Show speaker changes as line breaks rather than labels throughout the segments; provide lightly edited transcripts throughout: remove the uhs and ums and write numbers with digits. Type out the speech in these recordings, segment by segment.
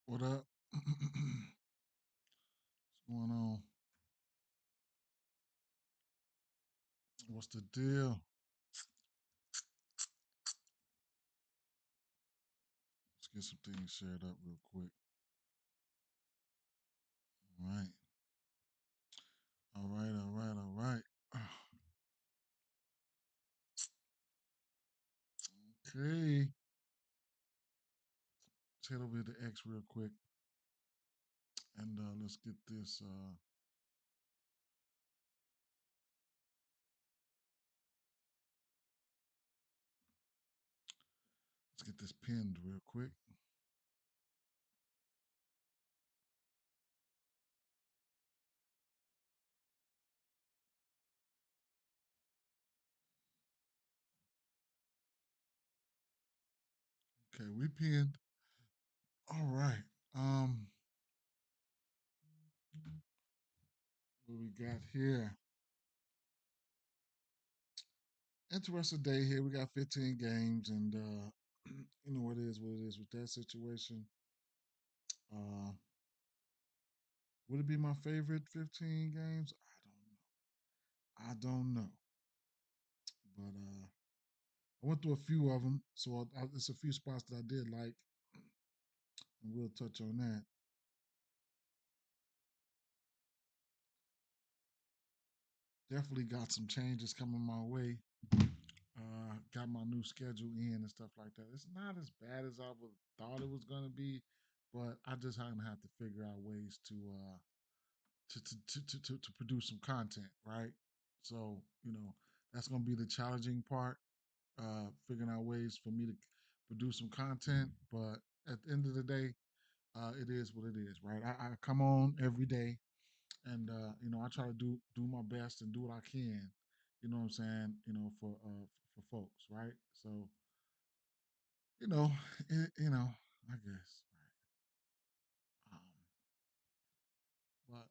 What up? What's going on? What's the deal? Let's get some things shared up real quick. All right. All right. All right. All right. Okay. Let's head over to X real quick and let's get this. Let's get this pinned real quick. Okay, we pinned. All right. Um, what we got here? Interesting day here. We got 15 games, and you know what it is with that situation. Uh, would it be my favorite 15 games? I don't know. But I went through a few of them, so there's a few spots that I did like, and we'll touch on that. Definitely got some changes coming my way. Got my new schedule in and stuff like that. It's not as bad as I would thought it was gonna be, but I just gonna have to figure out ways to produce some content, right? So that's gonna be the challenging part. Figuring out ways for me to produce some content, but at the end of the day, it is what it is, right? I come on every day, and I try to do my best and do what I can. You know what I'm saying? For folks, right? So you know, I guess, right? But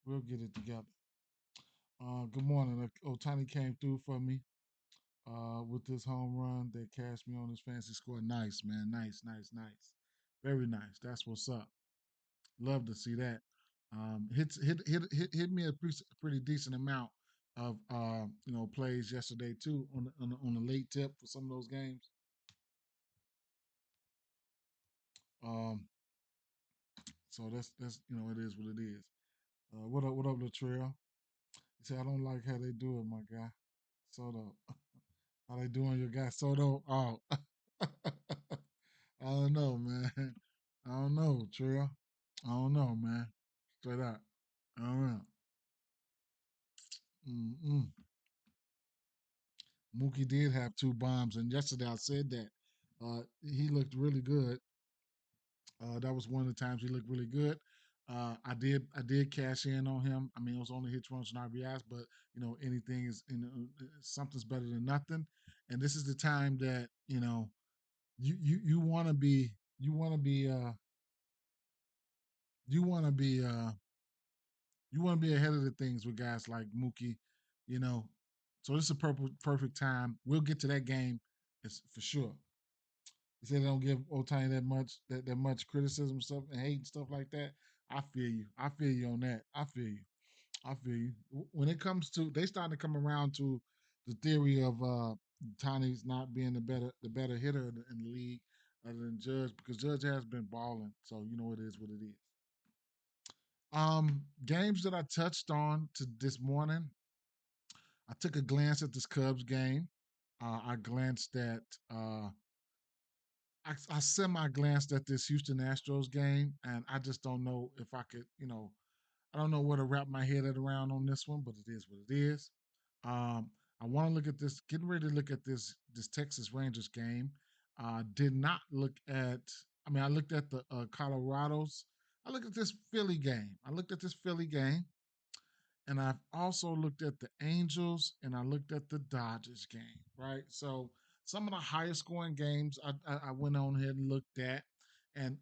we'll get it together. Good morning. Otani came through for me with this home run that cashed me on his fantasy score. Nice, man. Nice, nice, nice. Very nice. That's what's up. Love to see that. Hit me a pretty decent amount of plays yesterday too on the late tip for some of those games. Um, so that's it is what it is. What up, Latrell? He said I don't like how they do it, my guy. Soto, how they doing, your guy Soto? Oh, I don't know, man. I don't know, Trill. I don't know, man. Straight up, I don't know. Mm-mm. Mookie did have two bombs, and yesterday I said that he looked really good. That was one of the times he looked really good. I did cash in on him. I mean, it was only hits, runs, and RBIs, but anything is something's better than nothing. And this is the time that you want to be you want to be you want to be you want to be ahead of the things with guys like Mookie, you know. So this is a perfect time. We'll get to that game, it's for sure. You say they don't give Otani that much criticism stuff and hate and stuff like that. I feel you. I feel you on that. I feel you. I feel you. When it comes to they starting to come around to the theory of Tony's not being the better hitter in the league other than Judge because Judge has been balling. So it is what it is. Games that I touched on to this morning. I took a glance at this Cubs game. I glanced at I semi glanced at this Houston Astros game, and I just don't know if I could, I don't know where to wrap my head around on this one, but it is what it is. Um, I want to look at this, getting ready to look at this Texas Rangers game. Did not look at. I mean, I looked at the Colorados. I looked at this Philly game. I looked at this Philly game, and I've also looked at the Angels and I looked at the Dodgers game, right? So some of the highest scoring games I went on ahead and looked at, and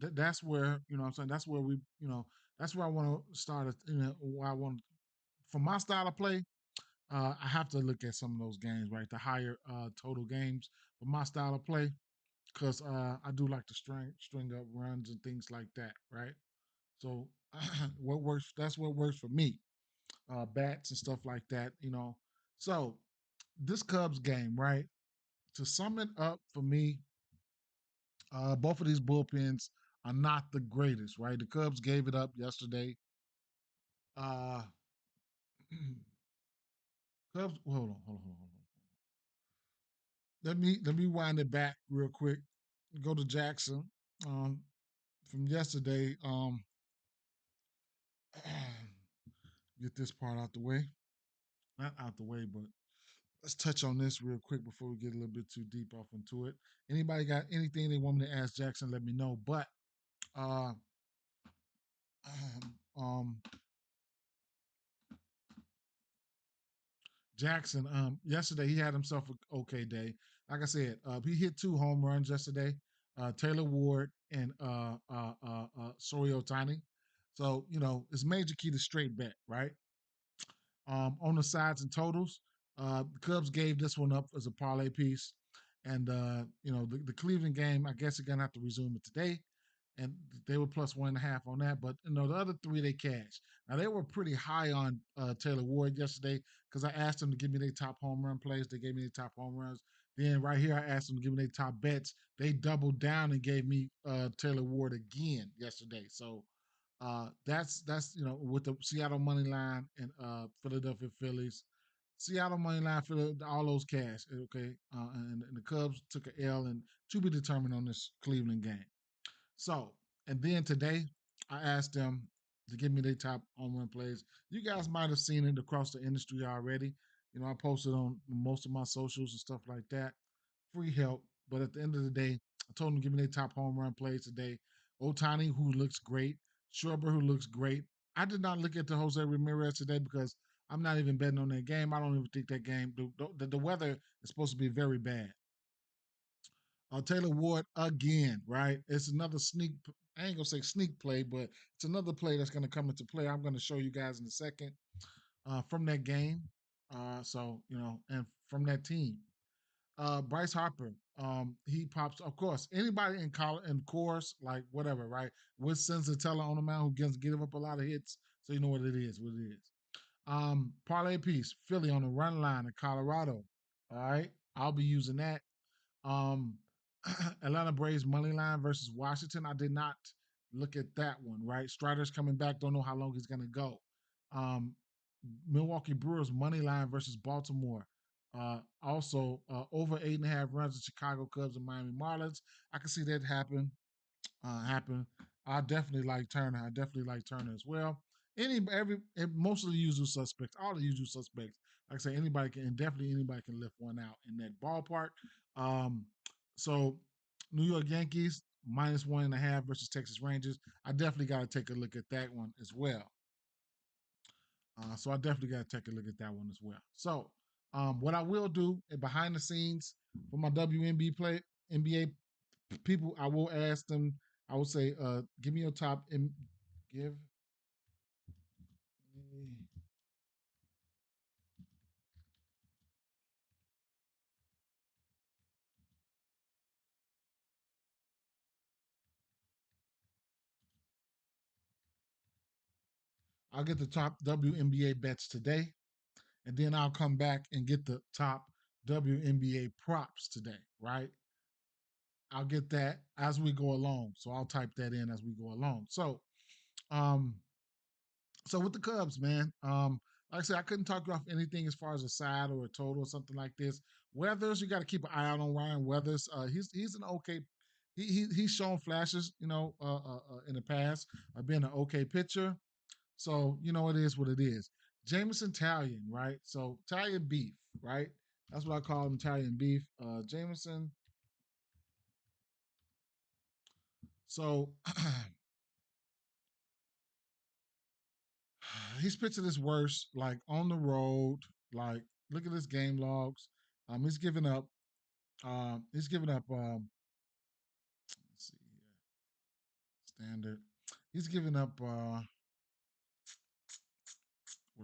that's where I'm saying that's where that's where I want to start. Where I want for my style of play. I have to look at some of those games, right? The higher total games for my style of play. because I do like to string up runs and things like that, right? So what works? That's what works for me. Bats and stuff like that, you know. So this Cubs game, right? To sum it up for me, both of these bullpens are not the greatest, right? The Cubs gave it up yesterday. Uh, Cubs. Hold on. Let me wind it back real quick. Go to Jackson. Um, from yesterday. Get this part out the way. Not out the way, but let's touch on this real quick before we get a little bit too deep off into it. Anybody got anything they want me to ask Jackson? Let me know. But uh, um, Jackson, yesterday he had himself an okay day. Like I said, he hit 2 home runs yesterday. Taylor Ward and Sori Otani. So you know it's major key to straight bet, right? On the sides and totals. The Cubs gave this one up as a parlay piece, and you know the Cleveland game. I guess they're gonna have to resume it today, and they were plus 1.5 on that. But you know the other three they cashed. Now they were pretty high on Taylor Ward yesterday because I asked them to give me their top home run plays. They gave me their top home runs. Then right here I asked them to give me their top bets. They doubled down and gave me Taylor Ward again yesterday. So that's you know with the Seattle money line and Philadelphia Phillies, Seattle money line for all those cash. Okay, and the Cubs took a L and to be determined on this Cleveland game. So and then today I asked them to give me their top home run plays. You guys might have seen it across the industry already. You know I posted on most of my socials and stuff like that. Free help, but at the end of the day, I told them to give me their top home run plays today. Otani, who looks great. Schwarber, who looks great. I did not look at the Jose Ramirez today because I'm not even betting on that game. I don't even think that game. The weather is supposed to be very bad. Taylor Ward again, right? It's another sneak. I ain't gonna say sneak play, but it's another play that's gonna come into play. I'm gonna show you guys in a second from that game. So you know, and from that team. Bryce Harper, he pops. Of course, anybody in college, in course, like whatever, right? With Sensatella on the mound who gets give up a lot of hits, so you know what it is. What it is. Parlay piece, Philly on the run line in Colorado. All right, I'll be using that. Um, Atlanta Braves money line versus Washington. I did not look at that one. Right, Strider's coming back. Don't know how long he's gonna go. Um, Milwaukee Brewers money line versus Baltimore. Also, over 8.5 runs in Chicago Cubs and Miami Marlins. I can see that happen. I definitely like Turner. I definitely like Turner as well. Most of the usual suspects, all the usual suspects. Like I say, anybody can, and definitely anybody can lift one out in that ballpark. Um, so, New York Yankees -1.5 versus Texas Rangers. I definitely got to take a look at that one as well. So I definitely got to take a look at that one as well. So what I will do behind the scenes for my WNBA NBA people, I will ask them. I will say, give me your top. Give me. I'll get the top WNBA bets today, and then I'll come back and get the top WNBA props today. Right? I'll get that as we go along. So I'll type that in as we go along. Um, So with the Cubs, man, like I said, I couldn't talk you off anything as far as a side or a total or something like this. Weathers, you got to keep an eye out on Ryan Weathers. He's an okay. He's shown flashes, you know, in the past of being an okay pitcher. So you know it is what it is. Jameson Italian, right? So Italian beef, right? That's what I call him, Italian beef. Jameson. So he's pitching his worst, like on the road. Like, look at his game logs. He's giving up. He's giving up. Let's see here, standard. He's giving up. What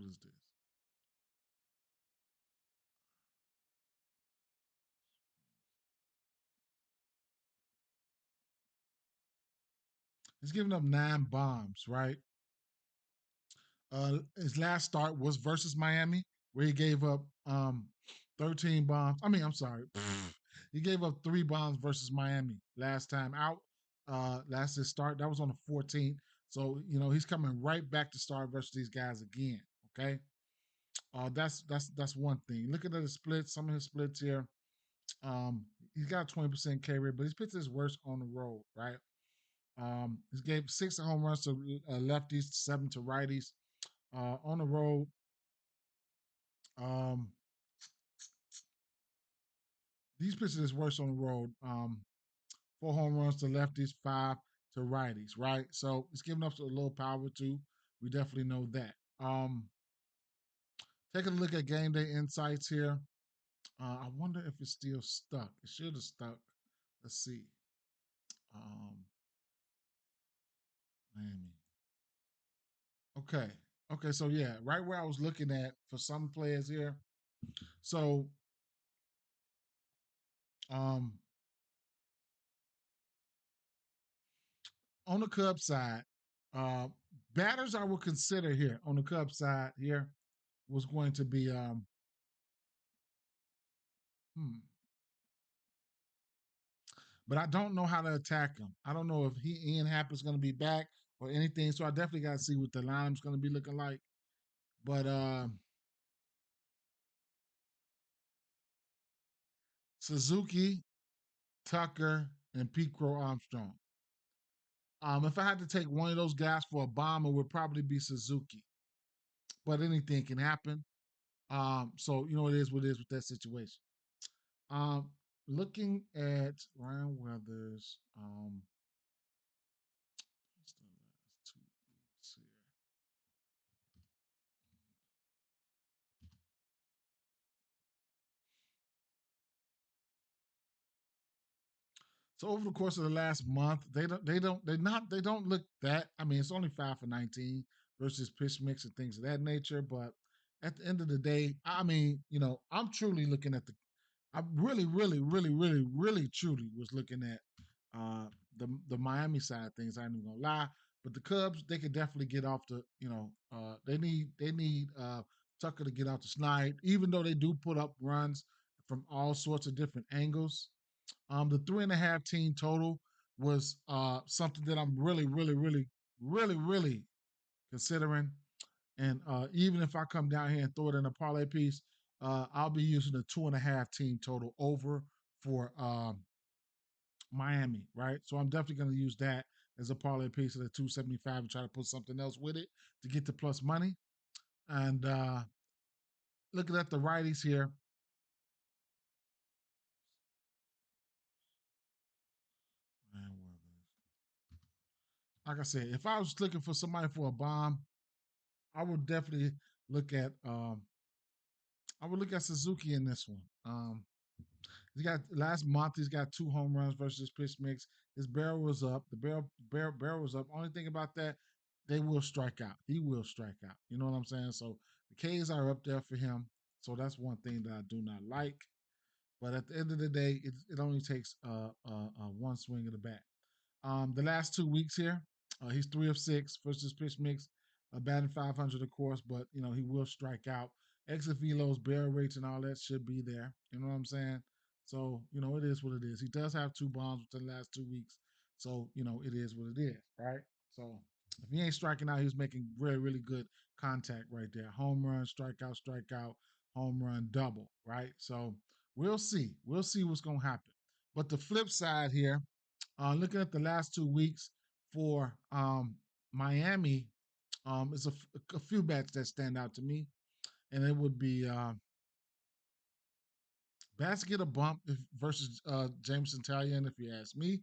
is this? He's giving up 9 bombs, right? His last start was versus Miami, where he gave up 13 bombs. I mean, I'm sorry. He gave up 3 bombs versus Miami last time out. Last his start. That was on the 14th. So, he's coming right back to start versus these guys again. Okay. That's one thing. Looking at his splits, some of his splits here. He's got a 20% K rate, but he's pitched his worst on the road, right? He gave 6 home runs to lefties, 7 to righties. On the road, um, these pitches is worse on the road. 4 home runs to lefties, 5 to righties, right? So it's giving up a little power too. We definitely know that. Taking a look at game day insights here. I wonder if it's still stuck. It should have stuck. Let's see. Um, Miami. Okay. Okay. So yeah, right where I was looking at for some players here. So um, on the Cubs side, uh, batters I would consider here on the Cubs side here was going to be hmm, but I don't know how to attack him. I don't know if Ian Happ is going to be back or anything. So I definitely got to see what the lineup's going to be looking like. But Suzuki, Tucker, and Pete Crow Armstrong. If I had to take one of those guys for a bomb, it would probably be Suzuki. But anything can happen. So it is what it is with that situation. Um, Looking at Ryan Weathers, what's the last 2 weeks here? So over the course of the last month, they don't look that. I mean, it's only 5 for 19 versus pitch mix and things of that nature. But at the end of the day, I mean, I'm truly looking at I really, really, really, really, really, truly was looking at uh, the Miami side of things. I ain't even gonna lie, but the Cubs they could definitely get off the. They need Tucker to get out the snide, even though they do put up runs from all sorts of different angles. The 3.5 team total was something that I'm really, really, really, really, really considering. And even if I come down here and throw it in a parlay piece, I'll be using the 2.5 team total over for Miami, right? So I'm definitely going to use that as a parlay piece of the 275 and try to put something else with it to get the plus money. And looking at the righties here, like I said, if I was looking for somebody for a bomb, I would definitely look at Suzuki in this one. He got last month. He's got 2 home runs versus pitch mix. His barrel was up. The barrel was up. Only thing about that, they will strike out. He will strike out. You know what I'm saying? So the K's are up there for him. So that's one thing that I do not like. But at the end of the day, it only takes one swing of the bat. The last 2 weeks here, he's 3 of 6 versus pitch mix, batting 500, of course, but he will strike out. Exit velos, barrel rates, and all that should be there. You know what I'm saying? So it is what it is. He does have 2 bombs within the last 2 weeks, so it is what it is, right? So if he ain't striking out, he's making really, really good contact right there. Home run, strikeout, home run, double, right? So we'll see. We'll see what's gonna happen. But the flip side here, looking at the last 2 weeks for Miami, it's a few bats that stand out to me, and it would be bats get a bump versus Jameson Taillon, if you ask me.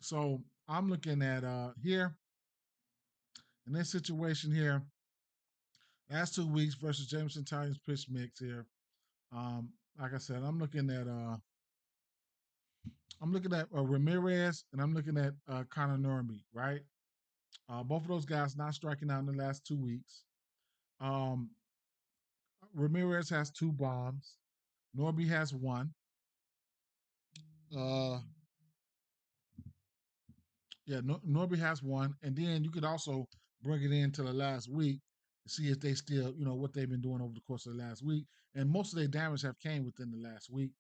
So I'm looking at here in this situation here, last 2 weeks versus Jameson Taillon's pitch mix here. Like I said, I'm looking at Ramirez and I'm looking at Connor Norby, right? Both of those guys not striking out in the last 2 weeks. Um, Ramirez has 2 bombs. Norby has one. Uh, Yeah, Norby has one, and then you could also bring it into the last week to see if they still, what they've been doing over the course of the last week. And most of their damage have came within the last week.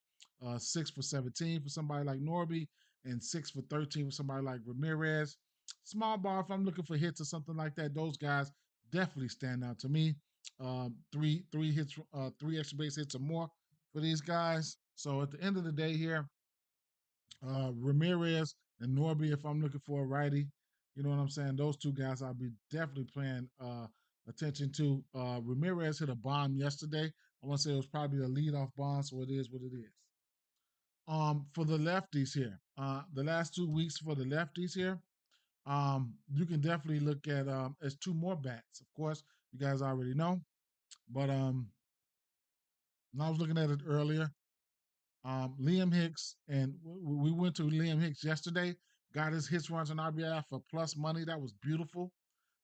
6 for 17 for somebody like Norby, and 6 for 13 for somebody like Ramirez. Small bar, if I'm looking for hits or something like that, those guys definitely stand out to me. Three hits, 3 extra base hits or more for these guys. So at the end of the day here, Ramirez and Norby, if I'm looking for a righty. You know what I'm saying? Those two guys I'll be definitely paying attention to. Ramirez hit a bomb yesterday. I want to say it was probably a leadoff bomb, so it is what it is. For the lefties here, the last 2 weeks for the lefties here, you can definitely look at as two more bats. Of course, you guys already know, but I was looking at it earlier. Liam Hicks, and we went to Liam Hicks yesterday. Got his hits, runs, and RBI for plus money. That was beautiful.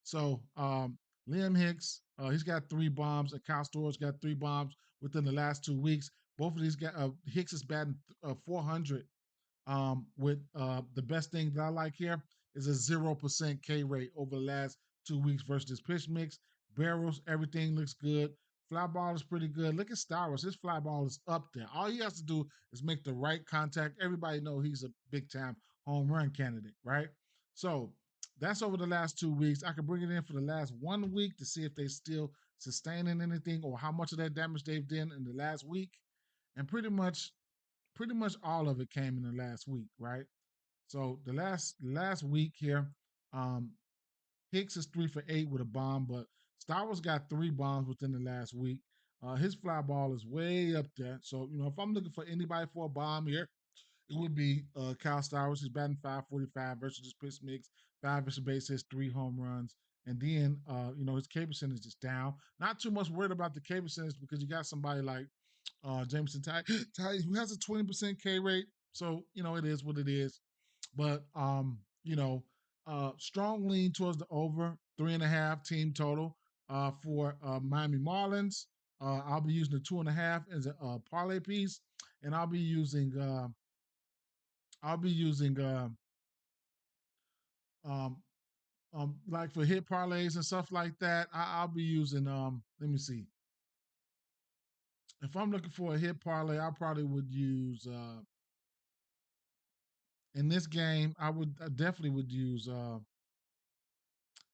So Liam Hicks, he's got 3 bombs. And Kyle Storrs got 3 bombs within the last 2 weeks. Both of these guys, Hicks is batting 400 with the best thing that I like here is a 0% K rate over the last 2 weeks versus this pitch mix. Barrels, everything looks good. Fly ball is pretty good. Look at Stowers. His fly ball is up there. All he has to do is make the right contact. Everybody know he's a big time home run candidate, right? So that's over the last 2 weeks. I can bring it in for the last 1 week to see if they still sustaining anything or how much of that damage they've done in the last week. And pretty much all of it came in the last week, right? So the last week here, um, Hicks is 3 for 8 with a bomb, but Stowers got 3 bombs within the last week. His fly ball is way up there. So, if I'm looking for anybody for a bomb here, it would be Kyle Stowers. He's batting 545 versus his pitch mix, 5 extra bases, 3 home runs. And then, his K percentage is down. Not too much worried about the K percentage because you got somebody like Jameson Ty, who has a 20% K rate. So, it is what it is. But strong lean towards the over 3.5 team total for Miami Marlins. I'll be using the 2.5 as a parlay piece, and I'll be using um, like for hit parlays and stuff like that. I'll be using let me see. If I'm looking for a hit parlay, I probably would use in this game. I definitely would use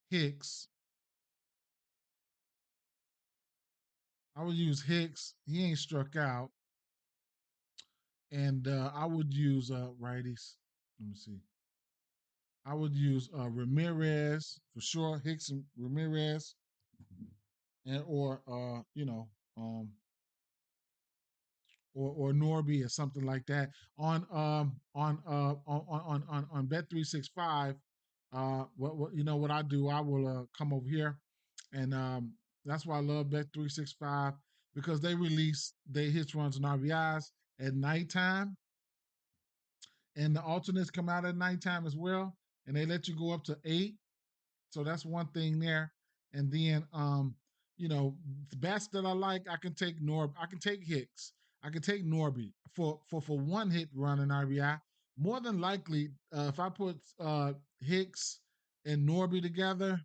Hicks. I would use Hicks. He ain't struck out, and I would use righties. Let me see. I would use Ramirez for sure. Hicks and Ramirez, and um, or Norby or something like that on Bet365. What I do? I will come over here, and that's why I love Bet365 because they release they hits, runs, and RBIs at nighttime, and the alternates come out at nighttime as well, and they let you go up to 8. So that's one thing there. And then the bats that I like, I can take Hicks. I can take Norby for 1 hit run in RBI. More than likely, if I put Hicks and Norby together,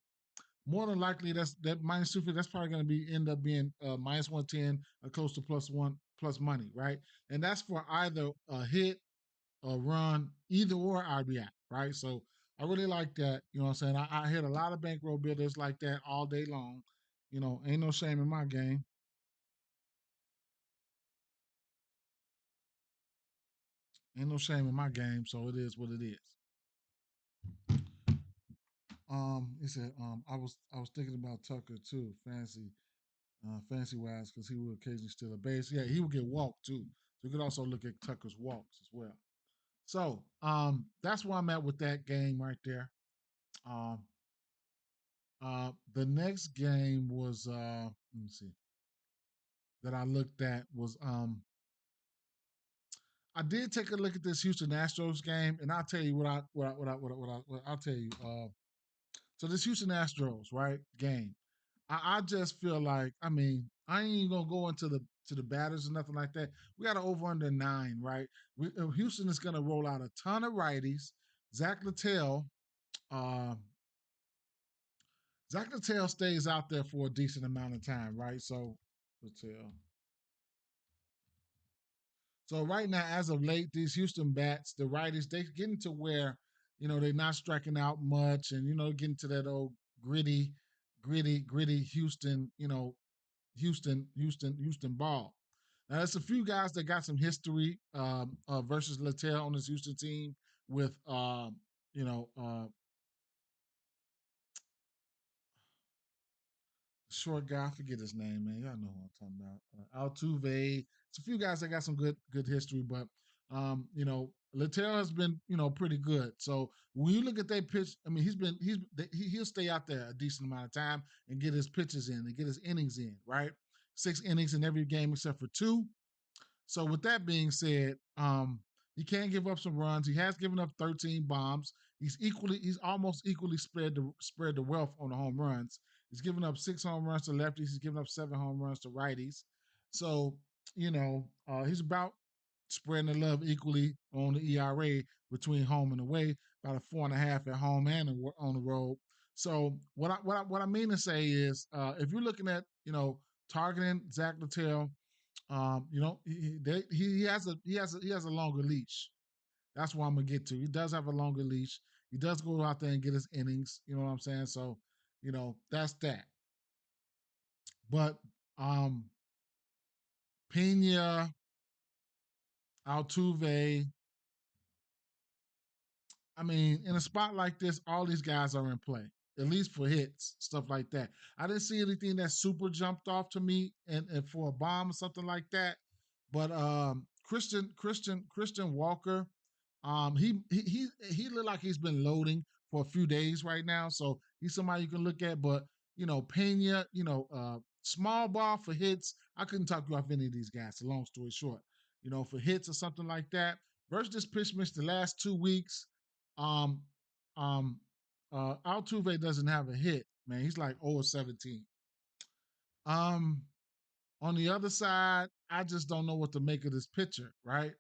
more than likely that minus 250. That's probably going to be end up being minus 110 or close to plus one plus money, right? And that's for either a hit, a run, either or RBI, right? So I really like that. You know what I'm saying? I hit a lot of bankroll builders like that all day long. Ain't no shame in my game. Ain't no shame in my game. So it is what it is. He said, I was thinking about Tucker too, fancy wise, because he would occasionally steal a base. Yeah, he would get walked too. So you could also look at Tucker's walks as well. So that's where I'm at with that game right there. Um, the next game was let me see that I looked at was I did take a look at this Houston Astros game, and I'll tell you what I'll tell you. So this Houston Astros right game, I just feel like I ain't gonna go into the batters or nothing like that. We got an over under 9, right? Houston is gonna roll out a ton of righties. Zach Littell Uh, Zach Littell stays out there for a decent amount of time, right? So Littell. So right now, as of late, these Houston bats, the righties, they getting to where, they're not striking out much, and getting to that old gritty, gritty Houston, Houston ball. Now, there's a few guys that got some history versus Littell on this Houston team with, you know, uh, short guy. I forget his name, man. Y'all know who I'm talking about. Altuve. It's a few guys that got some good history, but Littell has been pretty good. So when you look at that pitch, I mean, he'll stay out there a decent amount of time and get his pitches in and get his innings in, right? 6 innings in every game except for two. So with that being said, he can give up some runs. He has given up 13 bombs. He's almost equally spread the wealth on the home runs. He's given up 6 home runs to lefties. He's given up 7 home runs to righties. So he's about spreading the love equally on the ERA between home and away, about a 4.5 at home and on the road. So what I mean to say is, if you're looking at targeting Zach Littell, he has a longer leash. That's what I'm gonna get to. He does have a longer leash. He does go out there and get his innings. You know what I'm saying? So, that's that. But Pena, Altuve, I mean, in a spot like this, all these guys are in play, at least for hits, stuff like that. I didn't see anything that super jumped off to me, and for a bomb or something like that. But Christian Walker, he looked like he's been loading for a few days right now, so he's somebody you can look at. But Pena, small ball for hits. I couldn't talk you off any of these guys. So long story short, for hits or something like that. Versus this pitch mix the last 2 weeks, um, um, Altuve doesn't have a hit, man. He's like 0-17. Um, on the other side, I just don't know what to make of this pitcher, right?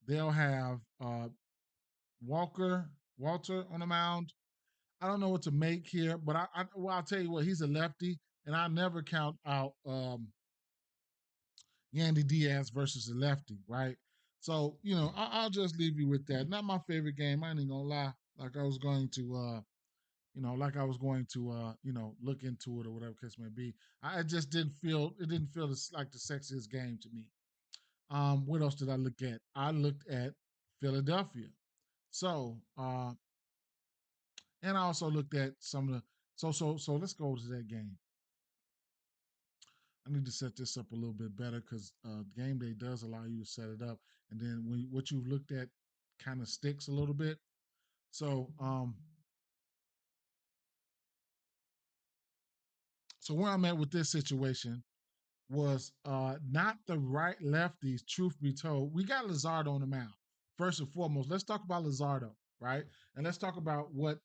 They'll have Walter on the mound. I don't know what to make here, but I'll tell you what, he's a lefty, and I never count out Yandy Diaz versus a lefty, right? So, I'll just leave you with that. Not my favorite game. I ain't even gonna lie. Like I was going to, look into it or whatever case may be. I just didn't feel it didn't feel like the sexiest game to me. What else did I look at? I looked at Philadelphia. So, and I also looked at some of the. So let's go to that game. I need to set this up a little bit better because game day does allow you to set it up, and then what you've looked at kind of sticks a little bit. So where I'm at with this situation was not the right lefties, truth be told. We got Luzardo on the mound. First and foremost, let's talk about Luzardo, right? And let's talk about what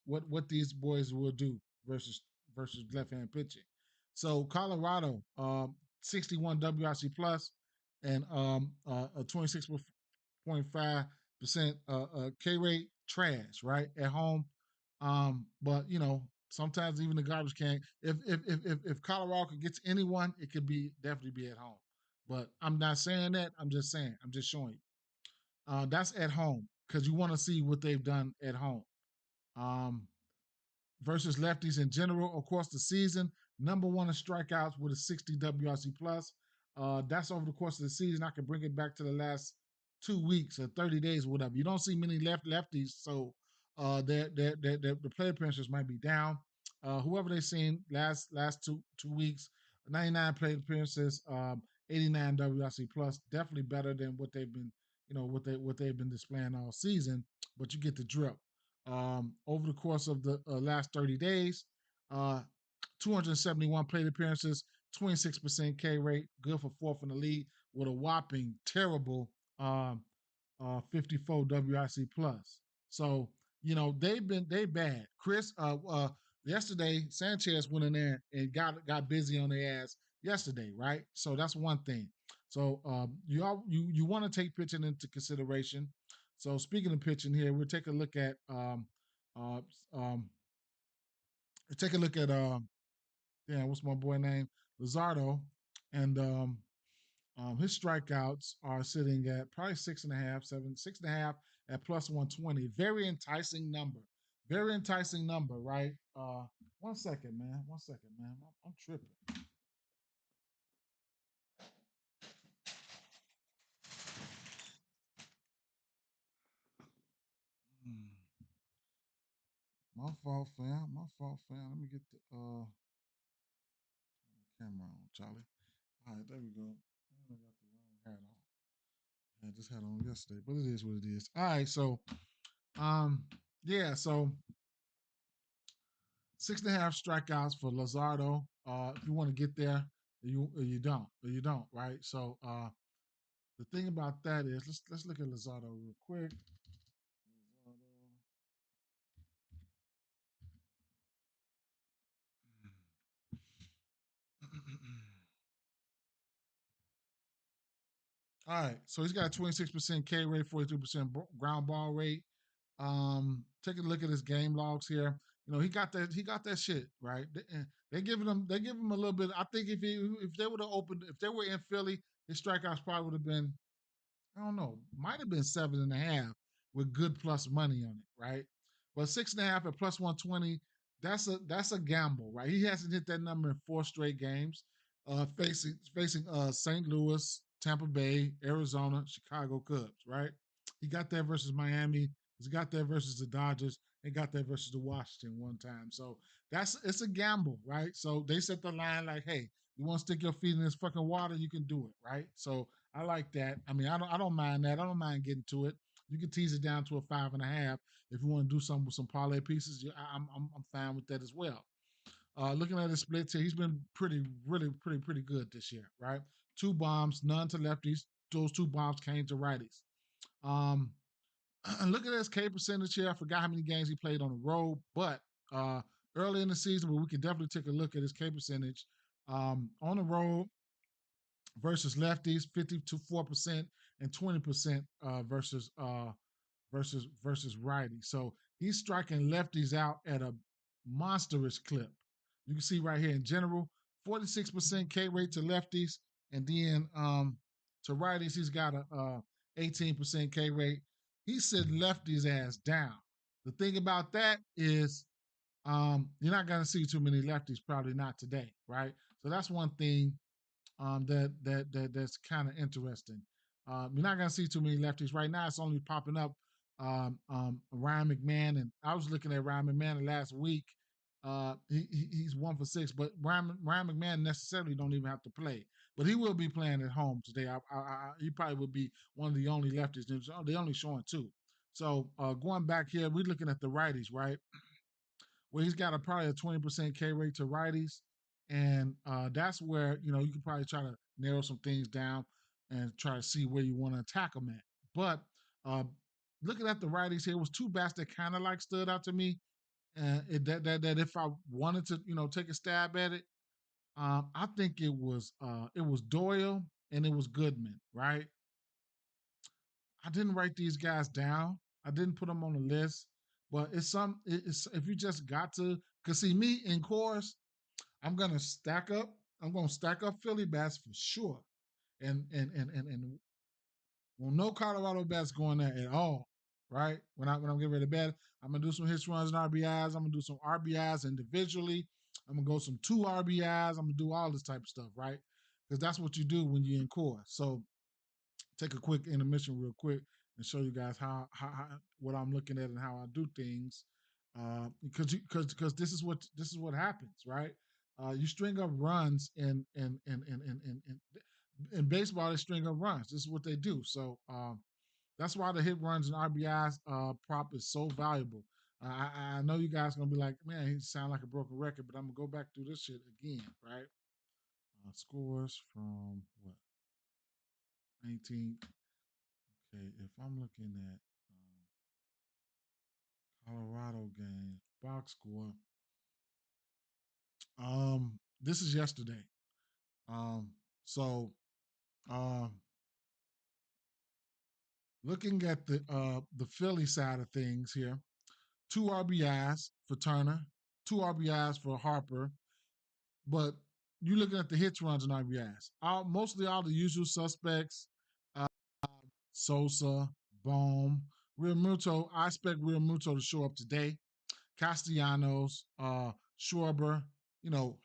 these boys will do versus left hand pitching. So Colorado, 61 WRC plus and a 26.5% K rate, trash, right? At home. But sometimes even the garbage can. If Colorado could get to anyone, it could be definitely be at home. But I'm not saying that. I'm just saying. I'm just showing you. That's at home because you want to see what they've done at home. Um, versus lefties in general across the season. Number one in strikeouts with a 60 WRC plus. That's over the course of the season. I can bring it back to the last 2 weeks or 30 days or whatever. You don't see many lefties, so the play appearances might be down. Whoever they've seen last two weeks, 99 play appearances, 89 WRC plus, definitely better than what they've been, what they've been displaying all season. But you get the drill. Over the course of the last 30 days, uh, 271 plate appearances, 26% K rate, good for fourth in the league with a whopping terrible 54 WRC plus. So they bad. Chris, yesterday Sanchez went in there and got busy on their ass yesterday, right? So that's one thing. So you want to take pitching into consideration. So speaking of pitching here, we'll take a look at Uh, um, take a look at yeah, what's my boy name? Lizardo, and his strikeouts are sitting at probably 6.5, 7, 6.5 at plus 120. Very enticing number. Very enticing number, right? 1 second, man. 1 second, man. I'm tripping. Hmm. My fault, fam. My fault, fam. Let me get the camera on, Charlie. All right, there we go. I got the wrong hat on. I just had on yesterday, but it is what it is. All right, so um, yeah, so 6.5 strikeouts for Lazardo. If you want to get there, you don't, right? So the thing about that is, let's look at Lazardo real quick. All right, so he's got a 26% K rate, 43% ground ball rate. Take a look at his game logs here. You know, he got that shit right. They give him a little bit. I think if they would have opened, if they were in Philly, his strikeouts probably would have been, I don't know, might have been 7.5 with good plus money on it, right? But 6.5 at plus 120, that's a gamble, right? He hasn't hit that number in 4 straight games. Facing St. Louis, Tampa Bay, Arizona, Chicago Cubs, right? He got that versus Miami. He's got that versus the Dodgers. He got that versus the Washington one time. So it's a gamble, right? So they set the line like, hey, you want to stick your feet in this fucking water, you can do it, right? So I like that. I mean, I don't mind that. I don't mind getting to it. You can tease it down to a 5.5 if you want to do something with some parlay pieces. I'm fine with that as well. Looking at his splits here, he's been pretty good this year, right? 2 bombs, none to lefties. Those 2 bombs came to righties. Um, look at his K percentage here. I forgot how many games he played on the road, but uh, early in the season, but we can definitely take a look at his K percentage. On the road, versus lefties, 54% and 20% versus righties. So he's striking lefties out at a monstrous clip. You can see right here in general, 46% K rate to lefties, and then to righties, he's got a 18% K rate. He's sitting lefties ass down. The thing about that is you're not going to see too many lefties, probably not today, right? So that's one thing that's kind of interesting. You're not gonna see too many lefties right now. It's only popping up. Ryan McMahon, and I was looking at Ryan McMahon last week. He's 1 for 6, but Ryan McMahon necessarily don't even have to play, but he will be playing at home today. He probably would be one of the only lefties. They're only showing 2. So going back here, we're looking at the righties, right? Where he's got probably a 20% K rate to righties. And that's where, you can probably try to narrow some things down and try to see where you want to attack them at. But uh, looking at the righties here, was 2 bats that kind of like stood out to me. That if I wanted to, take a stab at it, I think it was Doyle and it was Goodman, right? I didn't write these guys down. I didn't put them on the list, but it's if you just got to, cause see me in course, I'm gonna stack up. I'm gonna stack up Philly bats for sure, and well, no Colorado bats going there at all, right? When I'm getting ready to bet, I'm gonna do some hits, runs, and RBIs. I'm gonna do some RBIs individually. I'm gonna go some 2 RBIs. I'm gonna do all this type of stuff, right? Because that's what you do when you're in core. So take a quick intermission real quick and show you guys how what I'm looking at and how I do things. Because this is what happens, right? You string up runs in baseball. They string up runs. This is what they do. So that's why the hit runs and RBIs prop is so valuable. I know you guys gonna be like, man, he sound like a broken record, but I'm gonna go back through this shit again, right? Scores from what 19. Okay, if I'm looking at Colorado game box score, this is yesterday. Um, so um, looking at the Philly side of things here, two RBIs for Turner, two RBIs for Harper. But you're looking at the hits, runs, and RBIs. Mostly all the usual suspects. Uh, Sosa, Bohm, Real Muto. I expect Real Muto to show up today. Castellanos, Schwarber,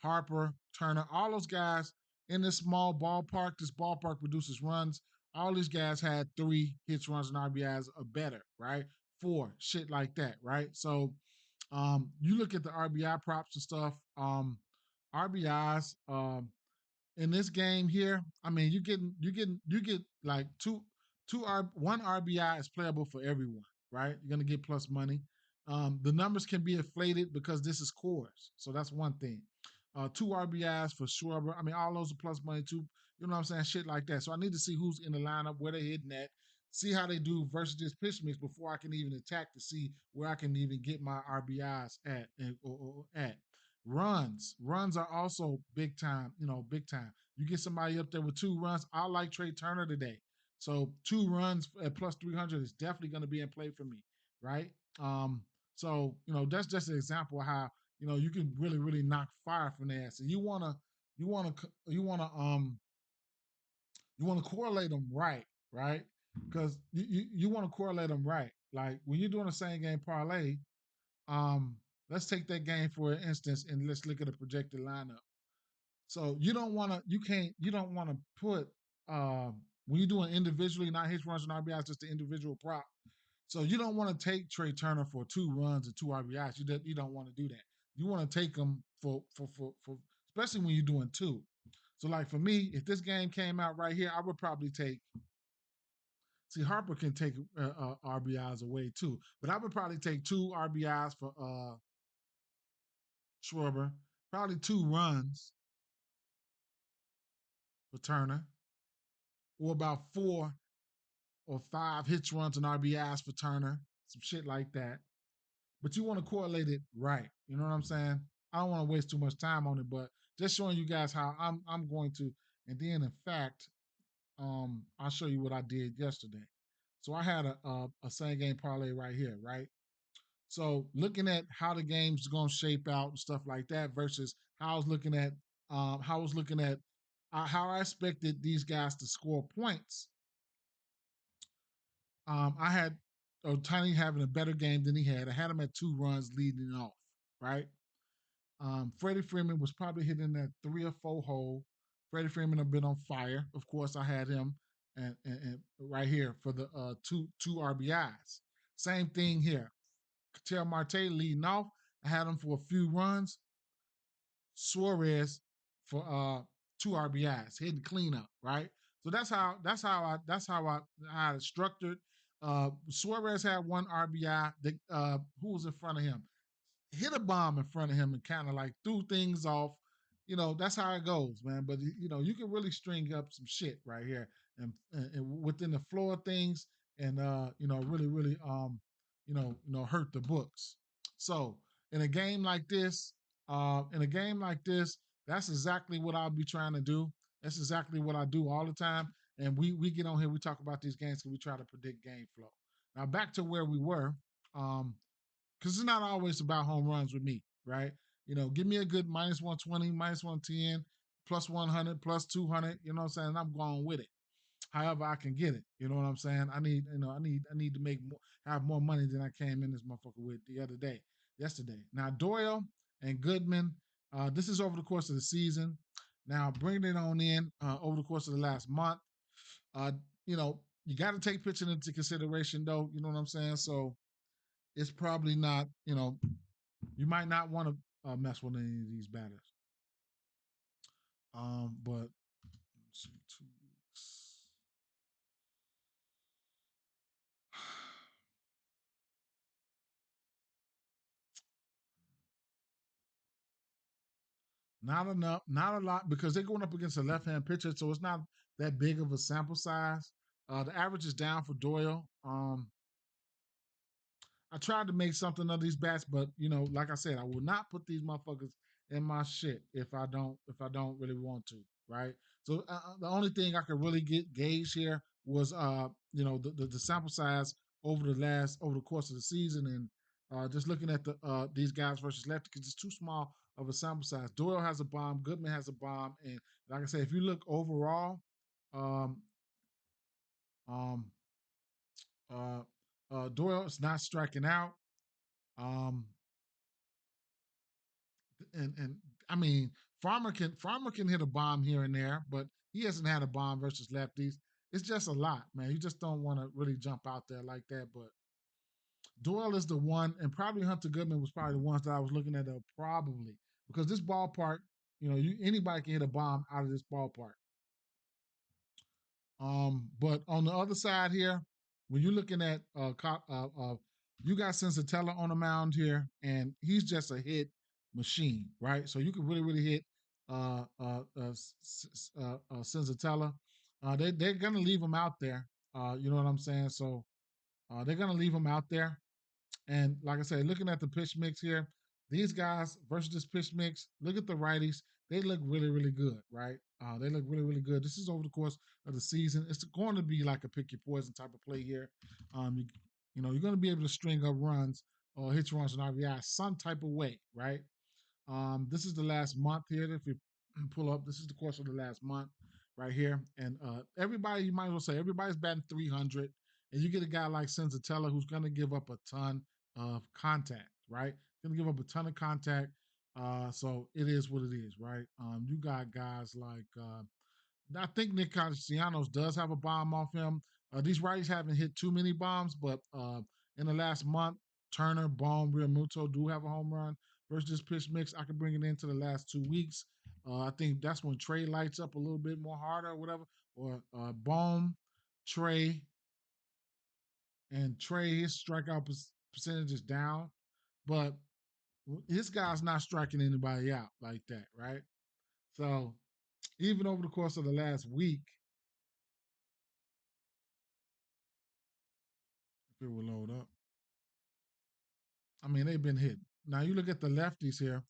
Harper, Turner, all those guys in this small ballpark. This ballpark produces runs. All these guys had 3 hits, runs, and RBIs or better, right? 4, shit like that, right? So you look at the RBI props and stuff. RBIs, in this game here, I mean, you get like one RBI is playable for everyone, right? You're gonna get plus money. The numbers can be inflated because this is cores, so that's one thing. 2 RBIs for Schwarber. I mean, all those are plus money too. You know what I'm saying? Shit like that. So I need to see who's in the lineup, where they're hitting at, see how they do versus this pitch mix before I can even attack to see where I can even get my RBIs at or at. Runs are also big time, big time. You get somebody up there with 2 runs. I like Trey Turner today. So 2 runs at plus 300 is definitely going to be in play for me, right? Um, so, that's just an example of how, you can really, really knock fire from there. So you want to correlate them right, right? Because you want to correlate them right. Like when you're doing a same game parlay, um, let's take that game for instance and let's look at a projected lineup. So you don't want to put when you're doing individually, not his runs and RBIs, just the individual prop. So you don't want to take Trey Turner for 2 runs and 2 RBIs. You don't want to do that. You want to take them for especially when you're doing 2. So like for me, if this game came out right here, I would probably take. See, Harper can take RBIs away too, but I would probably take 2 RBIs for Schwarber, probably 2 runs for Turner, or about 4 or 5 hits, runs, and RBIs for Turner, some shit like that. But you want to correlate it right. You know what I'm saying? I don't want to waste too much time on it, but just showing you guys how I'm going to. And then in fact, I'll show you what I did yesterday. So I had a same game parlay right here, right? So looking at how the game's gonna shape out and stuff like that versus how I was looking at how I expected these guys to score points. I had Tiny having a better game than he had. I had him at 2 runs leading off, right? Freddie Freeman was probably hitting that 3 or 4 hole. Freddie Freeman have been on fire. Of course, I had him and right here for the two RBIs. Same thing here. Cattell Marte leading off. I had him for a few runs. Suarez for 2 RBIs, hitting cleanup, right? So I had it structured. Suarez had 1 RBI. Who was in front of him? Hit a bomb in front of him and kind of like threw things off. That's how it goes, man. But you can really string up some shit right here and within the flow of things, and really, really hurt the books. So in a game like this, that's exactly what I'll be trying to do. That's exactly what I do all the time. And we get on here, we talk about these games because we try to predict game flow. Now back to where we were. Because it's not always about home runs with me, right? Give me a good minus 120, minus 110, plus 100, plus 200. You know what I'm saying? I'm going with it. However, I can get it. You know what I'm saying? I need to make more, have more money than I came in this motherfucker with yesterday. Now Doyle and Goodman, this is over the course of the season. Now bringing it on in over the course of the last month. Uh, you got to take pitching into consideration, though. You know what I'm saying? So it's probably not, you might not want to mess with any of these batters. But let's see, 2 weeks. Not enough, not a lot, because they're going up against a left-hand pitcher, so it's not that big of a sample size. The average is down for Doyle. I tried to make something of these bats, but like I said, I will not put these motherfuckers in my shit if I don't really want to, right? So the only thing I could really get gauge here was the sample size over the course of the season, and Just looking at the these guys versus lefty because it's too small of a sample size. Doyle has a bomb, Goodman has a bomb, and like I said, if you look overall, um, um, Doyle is not striking out. Um, and I mean, Farmer can hit a bomb here and there, but he hasn't had a bomb versus lefties. It's just a lot, man. You just don't want to really jump out there like that. But Doyle is the one, and probably Hunter Goodman was probably the ones that I was looking at. Probably because this ballpark, anybody can hit a bomb out of this ballpark. But on the other side here, when you're looking at you got Sensatella on the mound here, and he's just a hit machine, right? So you can really, really hit Sensatella. They're gonna leave him out there. You know what I'm saying? So they're gonna leave him out there. And like I said, looking at the pitch mix here, these guys versus this pitch mix, look at the righties. They look really, really good, right? They look really, really good. This is over the course of the season. It's going to be like a pick your poison type of play here. You're going to be able to string up runs or hit runs on RBI some type of way, right? This is the last month here. If you pull up, this is the course of the last month right here. And everybody, you might as well say, everybody's batting 300. And you get a guy like Sensatella who's going to give up a ton of contact, right? Going to give up a ton of contact. So it is what it is, right? You got guys like I think Nick Castellanos does have a bomb off him. These righties haven't hit too many bombs, but in the last month, Turner, Bone, Real Muto do have a home run versus this pitch mix. I can bring it into the last 2 weeks. I think that's when Trey lights up a little bit more harder or whatever. Or Bone, Trey, and Trey, his strikeout percentage is down, but his guy's not striking anybody out like that, right? So even over the course of the last week, if it will load up, I mean, they've been hit. Now you look at the lefties here.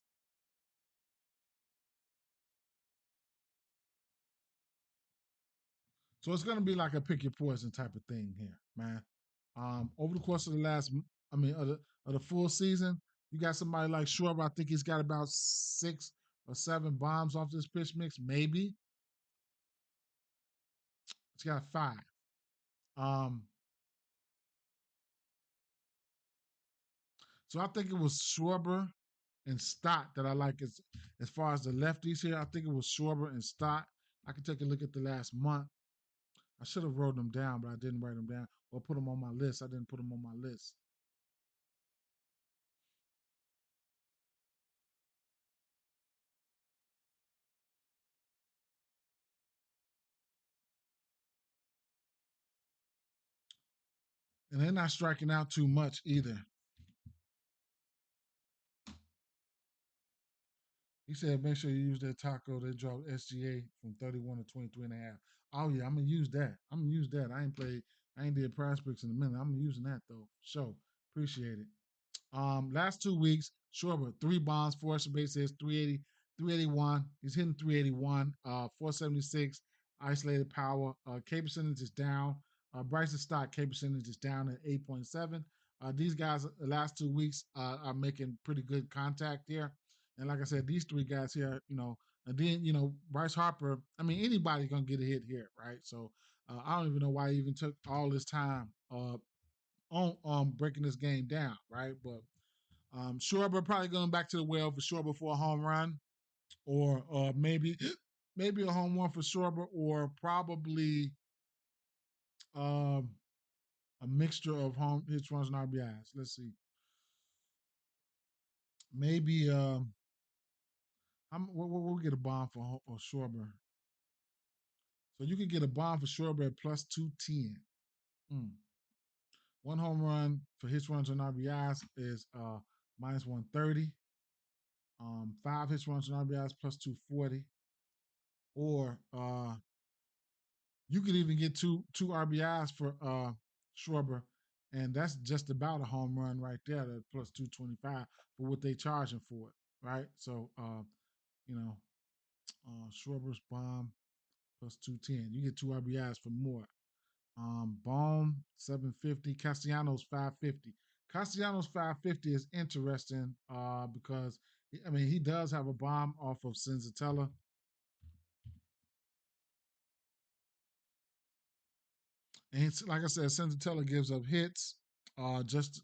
So it's going to be like a pick your poison type of thing here, man. Over the course of the last, I mean, of the full season, you got somebody like Schwarber. I think he's got about 6 or 7 bombs off this pitch mix. Maybe he's got 5. Um, so I think it was Schwarber and Stott that I like as far as the lefties here. I think it was Schwarber and Stott. I can take a look at the last month. I should have wrote them down, but I didn't write them down or put them on my list. I didn't put them on my list. And they're not striking out too much either. He said, make sure you use that taco that dropped SGA from 31 to 23 and a half. Oh, yeah, I'm going to use that. I'm going to use that. I ain't did prize picks in a minute. I'm using that, though. So, appreciate it. Last 2 weeks, Schwarber, 3 bombs, 4 extra base hits, 380, 381. He's hitting 381, 476, isolated power. K percentage is down. Bryson Stott, K percentage is down at 8.7. These guys, the last 2 weeks, are making pretty good contact here. And like I said, these 3 guys here, and then, Bryce Harper, I mean, anybody's going to get a hit here, right? So I don't even know why he even took all this time on breaking this game down, right? But Schwarber probably going back to the well for sure before a home run, or maybe a home run for Schwarber, or probably um, a mixture of home hits, runs, and RBIs. Let's see, maybe we'll get a bomb for Schwarber. So you could get a bomb for Schwarber at plus 210. Mm. 1 home run for hits, runs, and RBIs is minus 130. 5 hits, runs, and RBIs plus 240. Or you could even get two RBIs for Schwarber, and that's just about a home run right there. At plus 225 for what they charging for it, right? So you know, Schwarber's bomb plus 210. You get 2 RBIs for more. Baum 750, Castellanos 550. Castellanos 550 is interesting because I mean he does have a bomb off of Senzatella, and like I said, Senzatella gives up hits. Just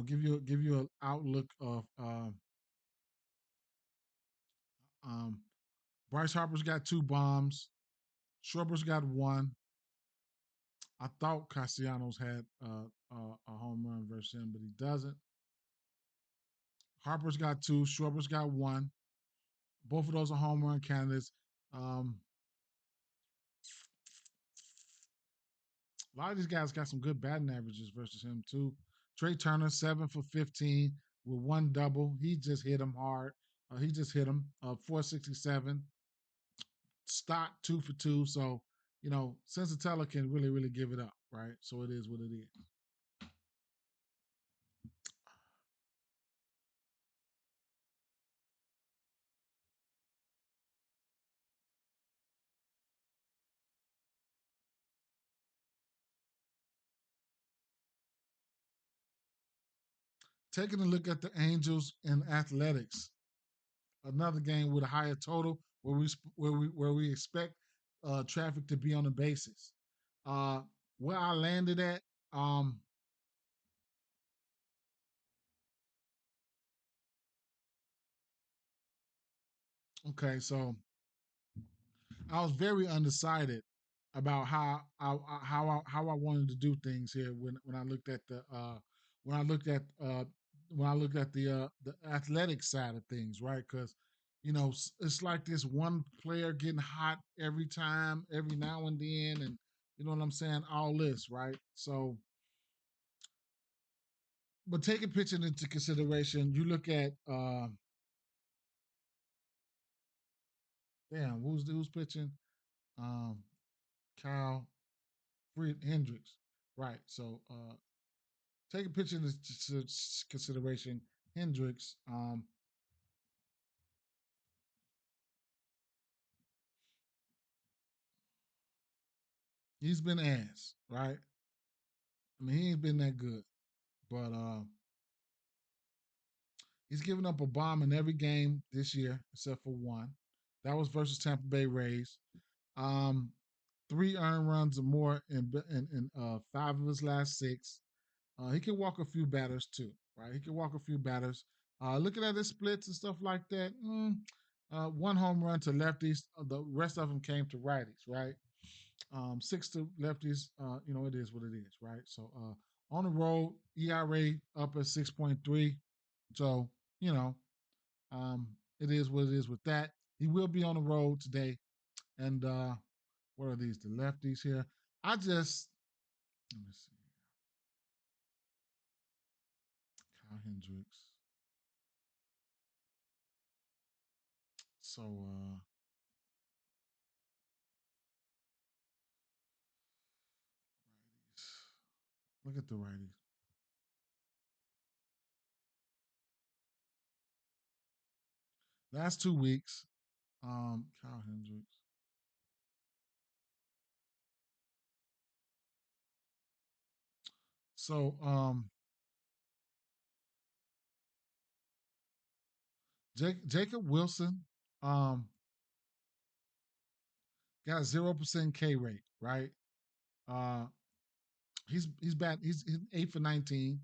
give you an outlook of um, Bryce Harper's got two bombs. Schwarber's got one. I thought Castellanos had a home run versus him, but he doesn't. Harper's got two. Schwarber's got one. Both of those are home run candidates. Um, a lot of these guys got some good batting averages versus him too. Trey Turner 7 for 15 with one double. He just hit him hard. He just hit him 467. Stock 2 for 2. So Sensatella can really give it up, right? So it is what it is. Taking a look at the Angels and Athletics, another game with a higher total where we expect traffic to be on the basis. Uh, where I landed at, um, okay, so I was very undecided about how I wanted to do things here when I looked at the when I looked at when I looked at the athletic side of things, right? Because it's like this one player getting hot every time, every now and then, and you know what I'm saying. All this, right? So, but taking pitching into consideration, you look at damn, who's pitching? Um, Kyle Hendricks, right? So take a picture into consideration. Hendricks, he's been ass, right? I mean, he ain't been that good, but he's given up a bomb in every game this year except for one. That was versus Tampa Bay Rays. Um, 3 earned runs or more in 5 of his last 6. He can walk a few batters too, right? He can walk a few batters. Looking at his splits and stuff like that, one home run to lefties. The rest of them came to righties, right? 6 to lefties. It is what it is, right? So on the road, ERA up at 6.3. So you know, um, it is what it is with that. He will be on the road today. And what are these? The lefties here. I just let me see. Kyle Hendricks. So righties. Look at the righties. Last 2 weeks, Kyle Hendricks. So Jacob Wilson um got 0% K rate, right? Uh he's bad. He's 8 for 19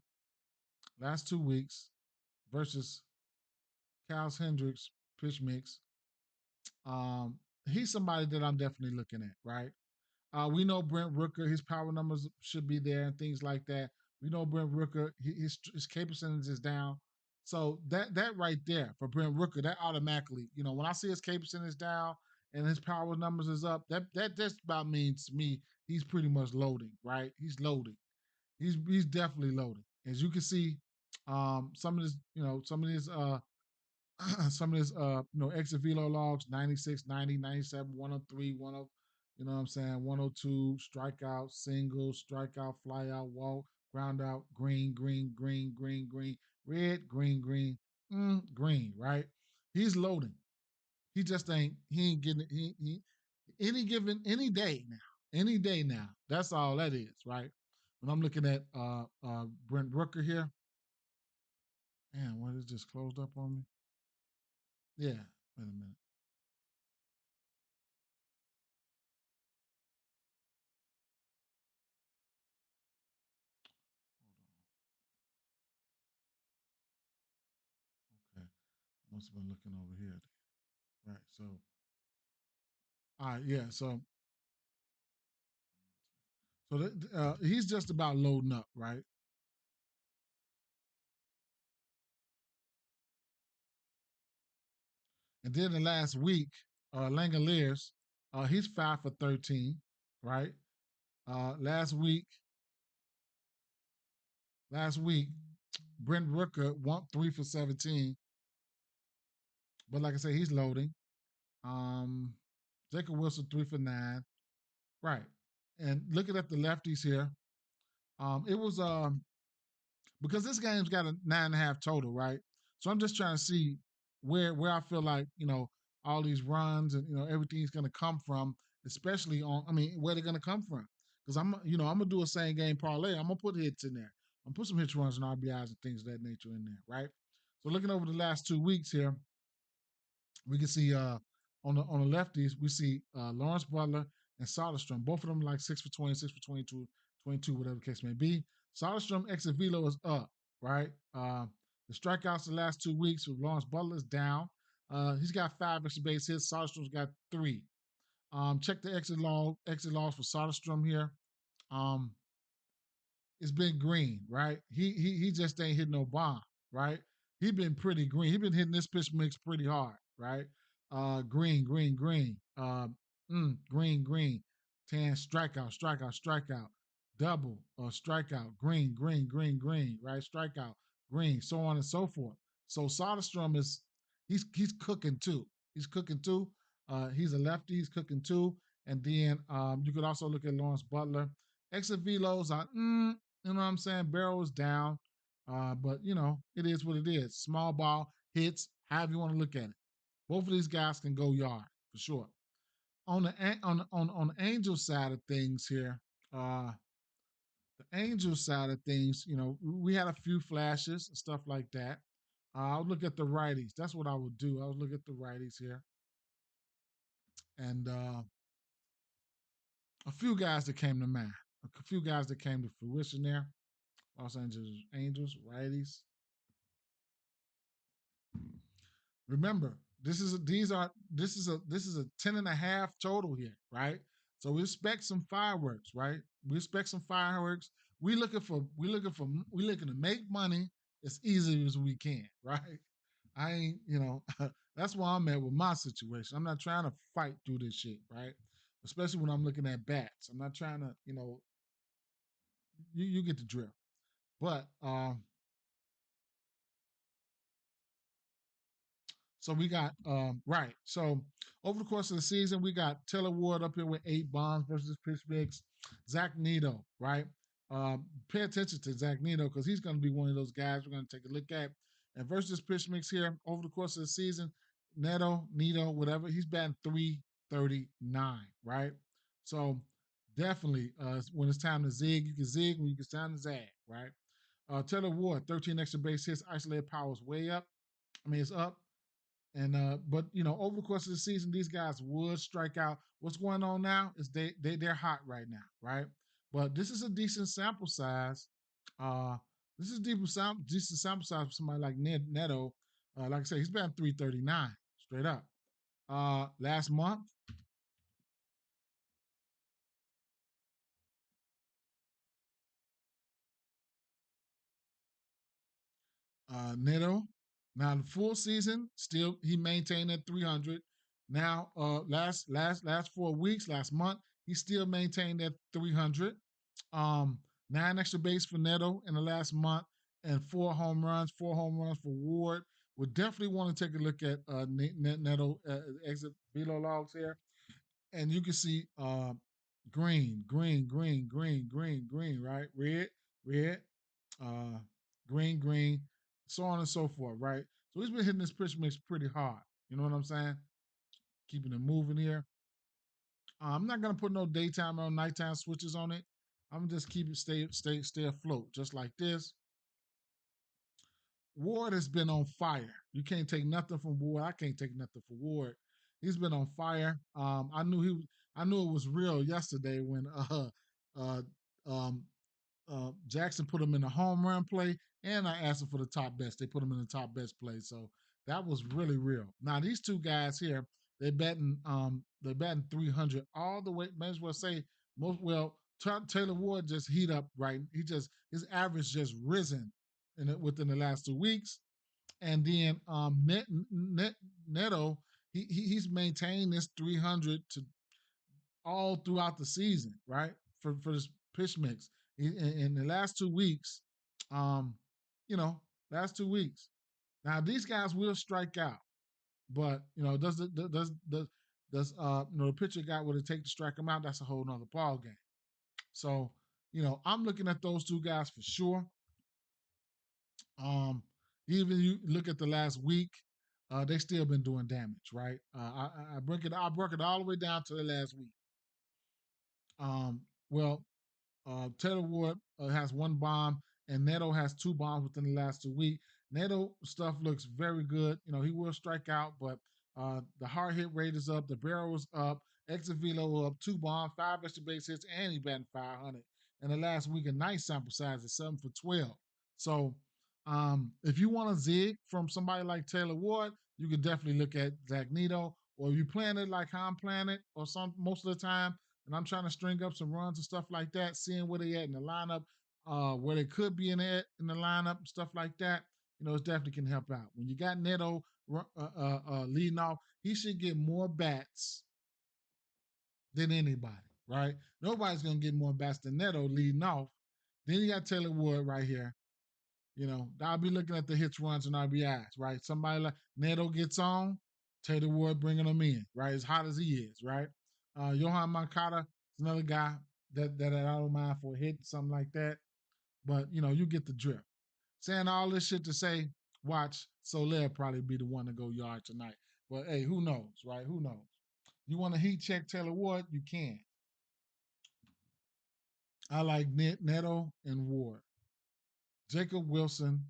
last 2 weeks versus Kyle Hendricks pitch mix. Um he's somebody that I'm definitely looking at, right? We know Brent Rooker, his power numbers should be there and things like that. We know Brent Rooker, his K percentage is down. So that right there for Brent Rooker, that automatically, when I see his K percentage down and his power numbers is up, that just about means to me he's pretty much loading, right? He's loading. He's definitely loading. As you can see, some of this, some of these some of his exit velo logs 96, 90, 97, 103, 10, you know what I'm saying, 102, strikeout, single, strikeout, fly out, walk, ground out, green, green, green, green, green, red, green, green, green, right? He's loading. He ain't getting it. Any day now. Any day now. That's all that is, right? When I'm looking at Brent Rooker here, Man, what is just closed up on me? Yeah. Wait a minute. Okay. Must have been looking over here. Right. So, all right. Yeah. So he's just about loading up, right? And then the last week, Langoliers, he's 5 for 13, right? Uh, last week, last week, Brent Rooker won 3 for 17, but like I said, he's loading. Um, Jacob Wilson 3 for 9, right? And looking at the lefties here, it was because this game's got a 9.5 total, right? So I'm just trying to see where I feel like all these runs and everything's gonna come from, especially on. I mean, where they're gonna come from? Because I'm gonna do a same game parlay. I'm gonna put hits in there. I'm gonna put some hits, runs, and RBIs and things of that nature in there, right? So looking over the last 2 weeks here, we can see on the lefties, we see Lawrence Butler and Soderstrom. Both of them like 6 for 20, 6 for 22, 22, whatever the case may be. Soderstrom exit velo is up, right? The strikeouts the last 2 weeks with Lawrence Butler is down. He's got 5 extra base hits. Soderstrom's got 3. Check the exit logs for Soderstrom here. Um, it's been green, right? He just ain't hit no bomb, right? He been pretty green. He been hitting this pitch mix pretty hard, right? Green, green, green. Green, green. 10 strikeout, strikeout, strikeout. Double strikeout. Green, green, green, green. Right? Strikeout, green, so on and so forth. So Soderstrom he's cooking too. He's cooking too. He's a lefty. He's cooking too. And then you could also look at Lawrence Butler. Exit velos are you know what I'm saying? Barrel is down. But it is what it is. Small ball, hits, however you want to look at it. Both of these guys can go yard for sure. On the Angel side of things here, uh, the Angel side of things, we had a few flashes and stuff like that. I'll look at the righties. That's what I would do. I would look at the righties here, and a few guys that came to mind. A few guys that came to fruition there. Los Angeles Angels righties. Remember, this is a 10.5 total here, right? So we expect some fireworks, right? We expect some fireworks. We looking to make money as easy as we can, right? I ain't, that's where I'm at with my situation. I'm not trying to fight through this shit, right? Especially when I'm looking at bats. I'm not trying to, you get the drift. But so we got right. So over the course of the season, we got Taylor Ward up here with 8 bombs versus pitch mix. Zach Neto, right? Pay attention to Zach Neto because he's going to be one of those guys we're going to take a look at. And versus pitch mix here over the course of the season, Neto, whatever, he's batting 339, right? So definitely, when it's time to zig, you can zig. When it's time to zag, right? Taylor Ward, 13 extra base hits, isolated power is way up. I mean, it's up. And but over the course of the season, these guys would strike out. What's going on now is they're hot right now, right? But this is a decent sample size. Uh, this is decent sample size for somebody like Neto. Like I said, he's been 339 straight up. Last month, Neto. Now the full season, still he maintained at 300. Now, last 4 weeks, last month, he still maintained at 300. Um, 9 extra base for Neto in the last month, and 4 home runs. 4 home runs for Ward. Would definitely want to take a look at Neto exit velo logs here, and you can see green, green, green, green, green, green, right? Red, red, uh, green, green, so on and so forth, right? So he's been hitting this pitch mix pretty hard. You know what I'm saying? Keeping it moving here. I'm not gonna put no daytime or nighttime switches on it. I'm just keep it stay afloat, just like this. Ward has been on fire. You can't take nothing from Ward. I can't take nothing from Ward. He's been on fire. I knew it was real yesterday when uh, um, Jackson put him in the home run play, and I asked him for the top best. They put him in the top best play, so that was really real. Now these two guys here, they're batting 300 all the way. May as well say most well. Taylor Ward just heat up right. His average just risen within the last 2 weeks, and then Neto he's maintained this 300 to all throughout the season, right? For this pitch mix in the last 2 weeks, um, you know, last 2 weeks. Now these guys will strike out, but does the pitcher got what it take to strike them out? That's a whole nother ball game. So I'm looking at those two guys for sure. Um, Even you look at the last week, they still been doing damage, right? I broke it all the way down to the last week. Um, well, Taylor Ward has one bomb, and Neto has two bombs within the last 2 weeks. Neto stuff looks very good. He will strike out, but the hard hit rate is up, the barrel is up, exit velo up, two bombs, five extra base hits, and he batting 500. And the last week, a nice sample size is 7 for 12. So if you want to zig from somebody like Taylor Ward, you can definitely look at Zach Neto. Or if you plan it like how I'm playing it, or most of the time, and I'm trying to string up some runs and stuff like that, seeing where they at in the lineup, where they could be in the lineup, stuff like that. It definitely can help out. When you got Neto leading off, he should get more bats than anybody, right? Nobody's gonna get more bats than Neto leading off. Then you got Taylor Wood right here. I'll be looking at the hits, runs, and RBIs, right? Somebody like Neto gets on, Taylor Wood bringing them in, right? As hot as he is, right? Johan Moncada is another guy that I don't mind for a hit, something like that. But you get the drift. Saying all this shit to say, watch Soler probably be the one to go yard tonight. But hey, who knows, right? Who knows? You want to heat check Taylor Ward? You can. I like Neto and Ward. Jacob Wilson,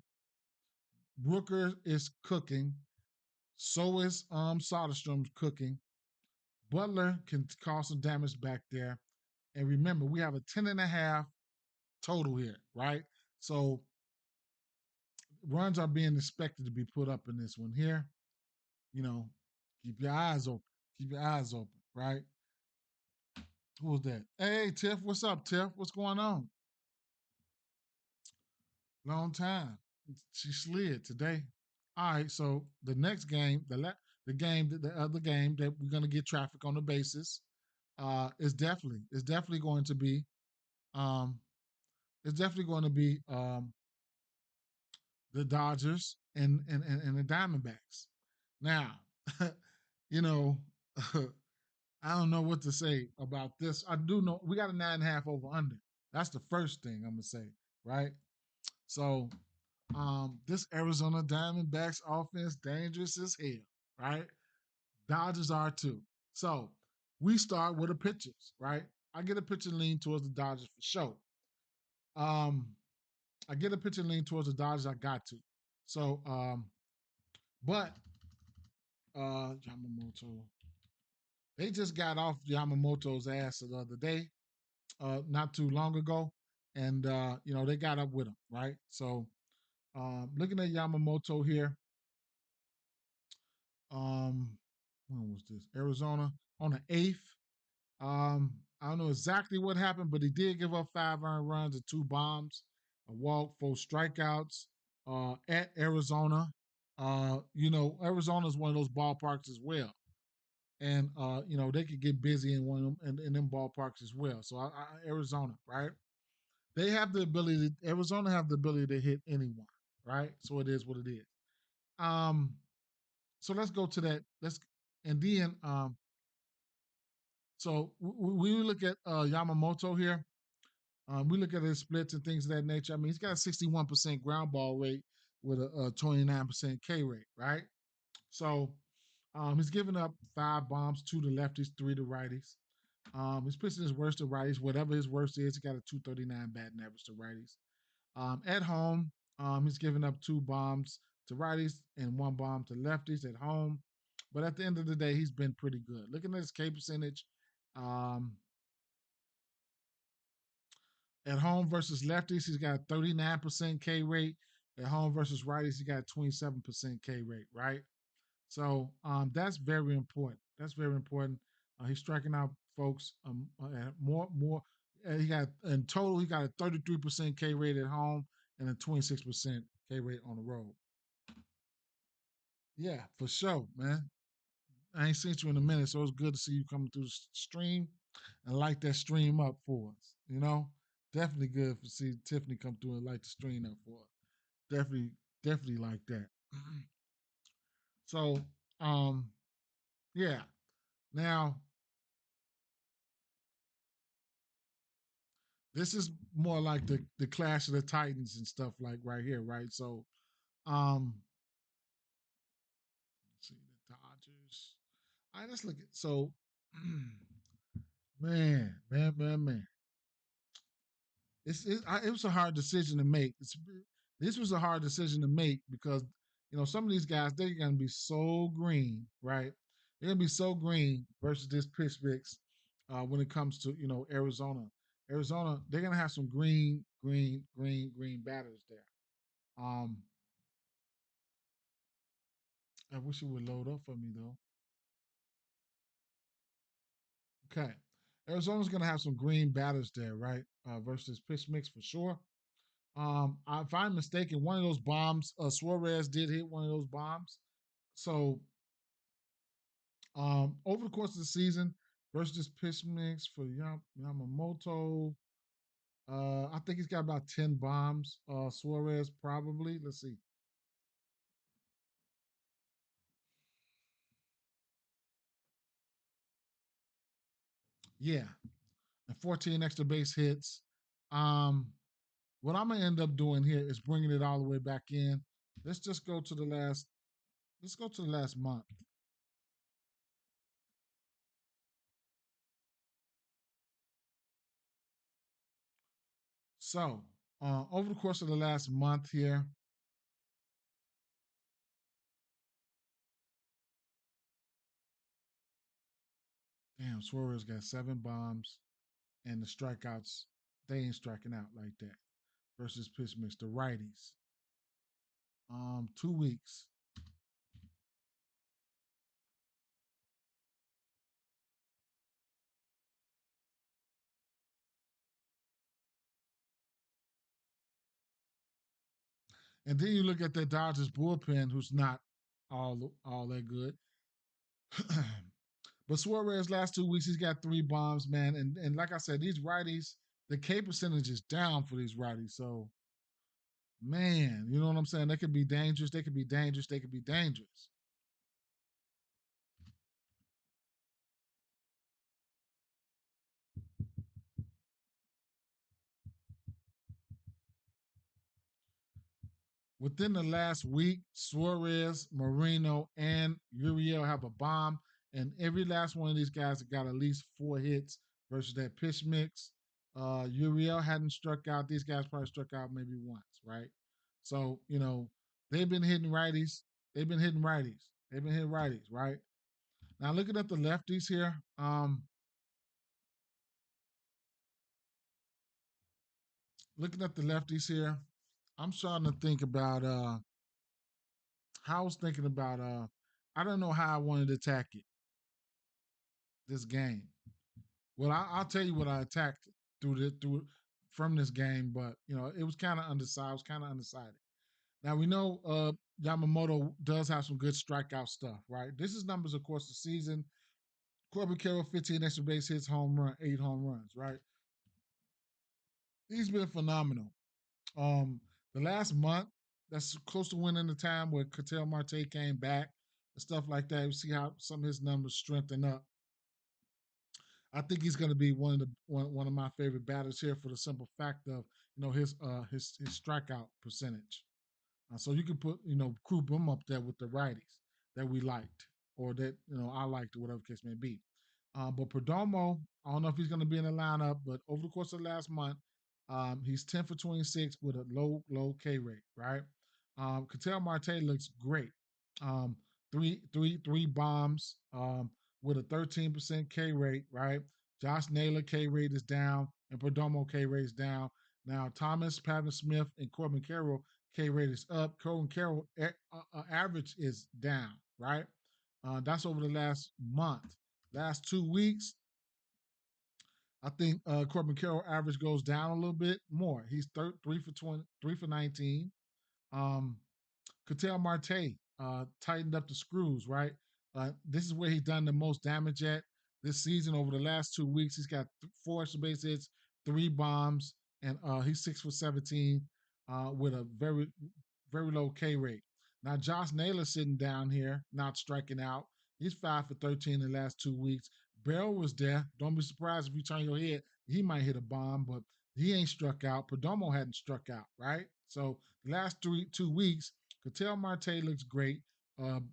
Brooker is cooking. So is Soderstrom cooking. Butler can cause some damage back there. And remember, we have a 10.5 total here, right? So runs are being expected to be put up in this one here. You know, keep your eyes open. Keep your eyes open, right? Who was that? Hey, Tiff, what's up, Tiff? What's going on? Long time. She slid today. All right, so the next game, the other game that we're gonna get traffic on the basis, is definitely going to be, um, it's definitely going to be the Dodgers and the Diamondbacks. Now, you know, I don't know what to say about this. I do know we got a 9.5 over under. That's the first thing I'm gonna say, right? So this Arizona Diamondbacks offense dangerous as hell, right? Dodgers are too. So we start with the pitchers, right? I get a pitcher lean towards the Dodgers for sure. Um, I get a pitcher lean towards the Dodgers. I got to. So, but Yamamoto, they just got off Yamamoto's ass the other day, not too long ago, and they got up with him, right? So, looking at Yamamoto here, um, when was this? Arizona on the 8th. I don't know exactly what happened, but he did give up 5 earned runs and 2 bombs, a walk, 4 strikeouts at Arizona. Arizona is one of those ballparks as well. And they could get busy in one of them in them ballparks as well. So Arizona, right? They have the ability. Arizona have the ability to hit anyone, right? So it is what it is. Um, so let's go to that. And then so we look at Yamamoto here. We look at his splits and things of that nature. I mean, he's got a 61% ground ball rate with a 29% K rate, right? So he's given up 5 bombs, 2 to lefties, 3 to righties. He's pitching his worst to righties. Whatever his worst is, he got a 239 batting average to righties. At home, He's given up 2 bombs to righties and 1 bomb to lefties at home. But at the end of the day, he's been pretty good. Looking at his K percentage, um, at home versus lefties, he's got a 39% K rate. At home versus righties, he got a 27% K rate, right? So that's very important. That's very important. He's striking out folks more. He got in total, he got a 33% K rate at home and a 26% K rate on the road. Yeah, for sure, man. I ain't seen you in a minute, so it's good to see you coming through the stream and light that stream up for us. Definitely good to see Tiffany come through and light the stream up for us. Definitely, definitely like that. So, um, yeah. Now, this is more like the Clash of the Titans and stuff like right here, right? So, um, let's see the Dodgers. All right, let's look at so, man. It was a hard decision to make. This was a hard decision to make because some of these guys they're gonna be so green, right? They're gonna be so green versus this pitch mix when it comes to Arizona. Arizona, they're gonna have some green batters there. Um, I wish it would load up for me though. Okay, Arizona's gonna have some green batters there, right? Versus pitch mix for sure. If I'm mistaken, one of those bombs, Suarez did hit one of those bombs. So, over the course of the season, versus pitch mix for Yamamoto, I think he's got about 10 bombs. Suarez probably. Let's see. Yeah, and 14 extra base hits. Um, what I'm gonna end up doing here is bringing it all the way back in. Let's just go to the last. Let's go to the last month. So, over the course of the last month here, damn, Suarez got 7 bombs, and the strikeouts, they ain't striking out like that. Versus pitch mix, the righties. 2 weeks. And then you look at that Dodgers bullpen, who's not all that good. But Suarez last 2 weeks, he's got 3 bombs, man. And like I said, these righties, the K percentage is down for these righties. So man, you know what I'm saying? They could be dangerous. They could be dangerous. They could be dangerous. Within the last week, Suarez, Marino, and Uriel have a bomb, and every last one of these guys have got at least 4 hits versus that pitch mix. Uriel hadn't struck out. These guys probably struck out maybe once, right? So they've been hitting righties. They've been hitting righties. They've been hitting righties, right? Now looking at the lefties here, looking at the lefties here, I'm starting to think about how I was thinking about I don't know how I wanted to attack it this game. Well, I'll tell you what I attacked through from this game, but it was kind of undecided. I was kind of undecided. Now we know Yamamoto does have some good strikeout stuff, right? This is numbers, of course, the season. Corbin Carroll, 15 extra base hits, home run, 8 home runs, right? He's been phenomenal. The last month, that's close to winning the time where Cattell Marte came back and stuff like that. You see how some of his numbers strengthen up. I think he's going to be one of my favorite batters here for the simple fact of his strikeout percentage. So you can put group him up there with the righties that we liked or that I liked or whatever case may be. But Perdomo, I don't know if he's going to be in the lineup, but over the course of the last month, He's 10 for 26 with a low K rate, right? Cattell Marte looks great. Um, three bombs with a 13% K rate, right? Josh Naylor K rate is down, and Perdomo K rate is down. Now Thomas, Pavin Smith, and Corbin Carroll K rate is up. Corbin Carroll average is down, right? That's over the last month. Last 2 weeks, I think Corbin Carroll average goes down a little bit more. He's 3 for 20, 3 for 19. Um, Cattell Marte tightened up the screws, right? This is where he's done the most damage at this season. Over the last 2 weeks, he's got four extra base hits, three bombs, and he's 6 for 17 with a very low K rate. Now Josh Naylor sitting down here, not striking out. He's 5 for 13 in the last 2 weeks. Bell was there. Don't be surprised if you turn your head, he might hit a bomb, but he ain't struck out. Perdomo hadn't struck out, right? So the last 2 weeks, Cattell Marte looks great.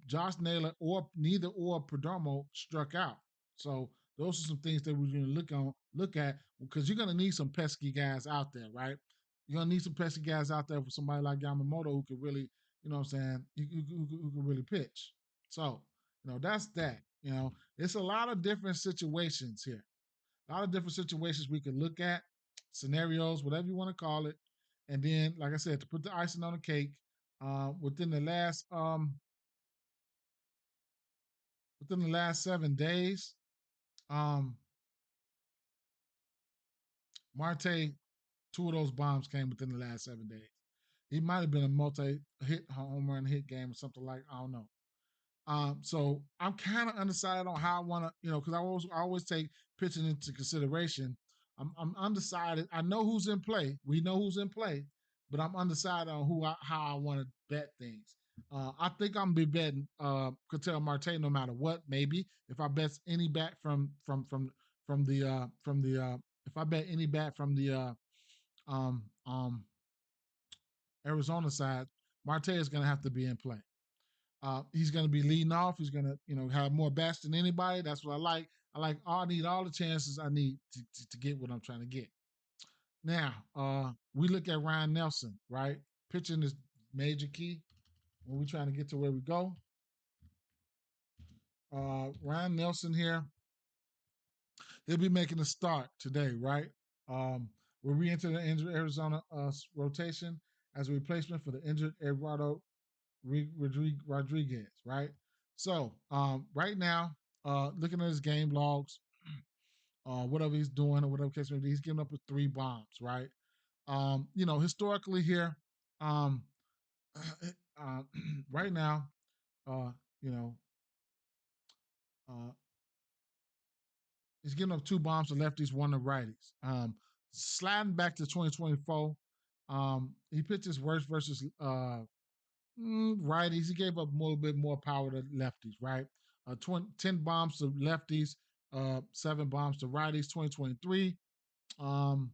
Josh Naylor or neither or Perdomo struck out. So those are some things that we're going to look at because you're going to need some pesky guys out there, right? You're going to need some pesky guys out there for somebody like Yamamoto who could really, you know what I'm saying, who could really pitch. So, that's that. It's a lot of different situations here. A lot of different situations we can look at, scenarios, whatever you want to call it. And then, like I said, to put the icing on the cake, within the last 7 days, um, Marte, two of those bombs came within the last 7 days. He might have been a multi-hit home run hit game or something like I don't know. So I'm kind of undecided on how I want to, because I always take pitching into consideration. I'm undecided. I know who's in play. We know who's in play, but I'm undecided on how I want to bet things. I think I'm gonna be betting Cattell Marte no matter what. Maybe if I bet any bat from the if I bet any bat from the um um Arizona side, Marte is gonna have to be in play. He's going to be leading off. He's going to, have more bats than anybody. That's what I like. I need all the chances I need to get what I'm trying to get. Now, we look at Ryan Nelson, right? Pitching is major key when we're trying to get to where we go. Ryan Nelson here, he'll be making a start today, right? Um, we'll re-enter the injured Arizona rotation as a replacement for the injured Eduardo Rodriguez, right? So right now, looking at his game logs, whatever he's doing or whatever case may be, he's giving up with three bombs, right? Historically here, um, right now, uh, you know, uh, he's giving up two bombs to lefties, one to righties. Sliding back to 2024, he pitched his worst versus righties. He gave up a little bit more power to lefties, right? 10 bombs to lefties, 7 bombs to righties, 2023. Um,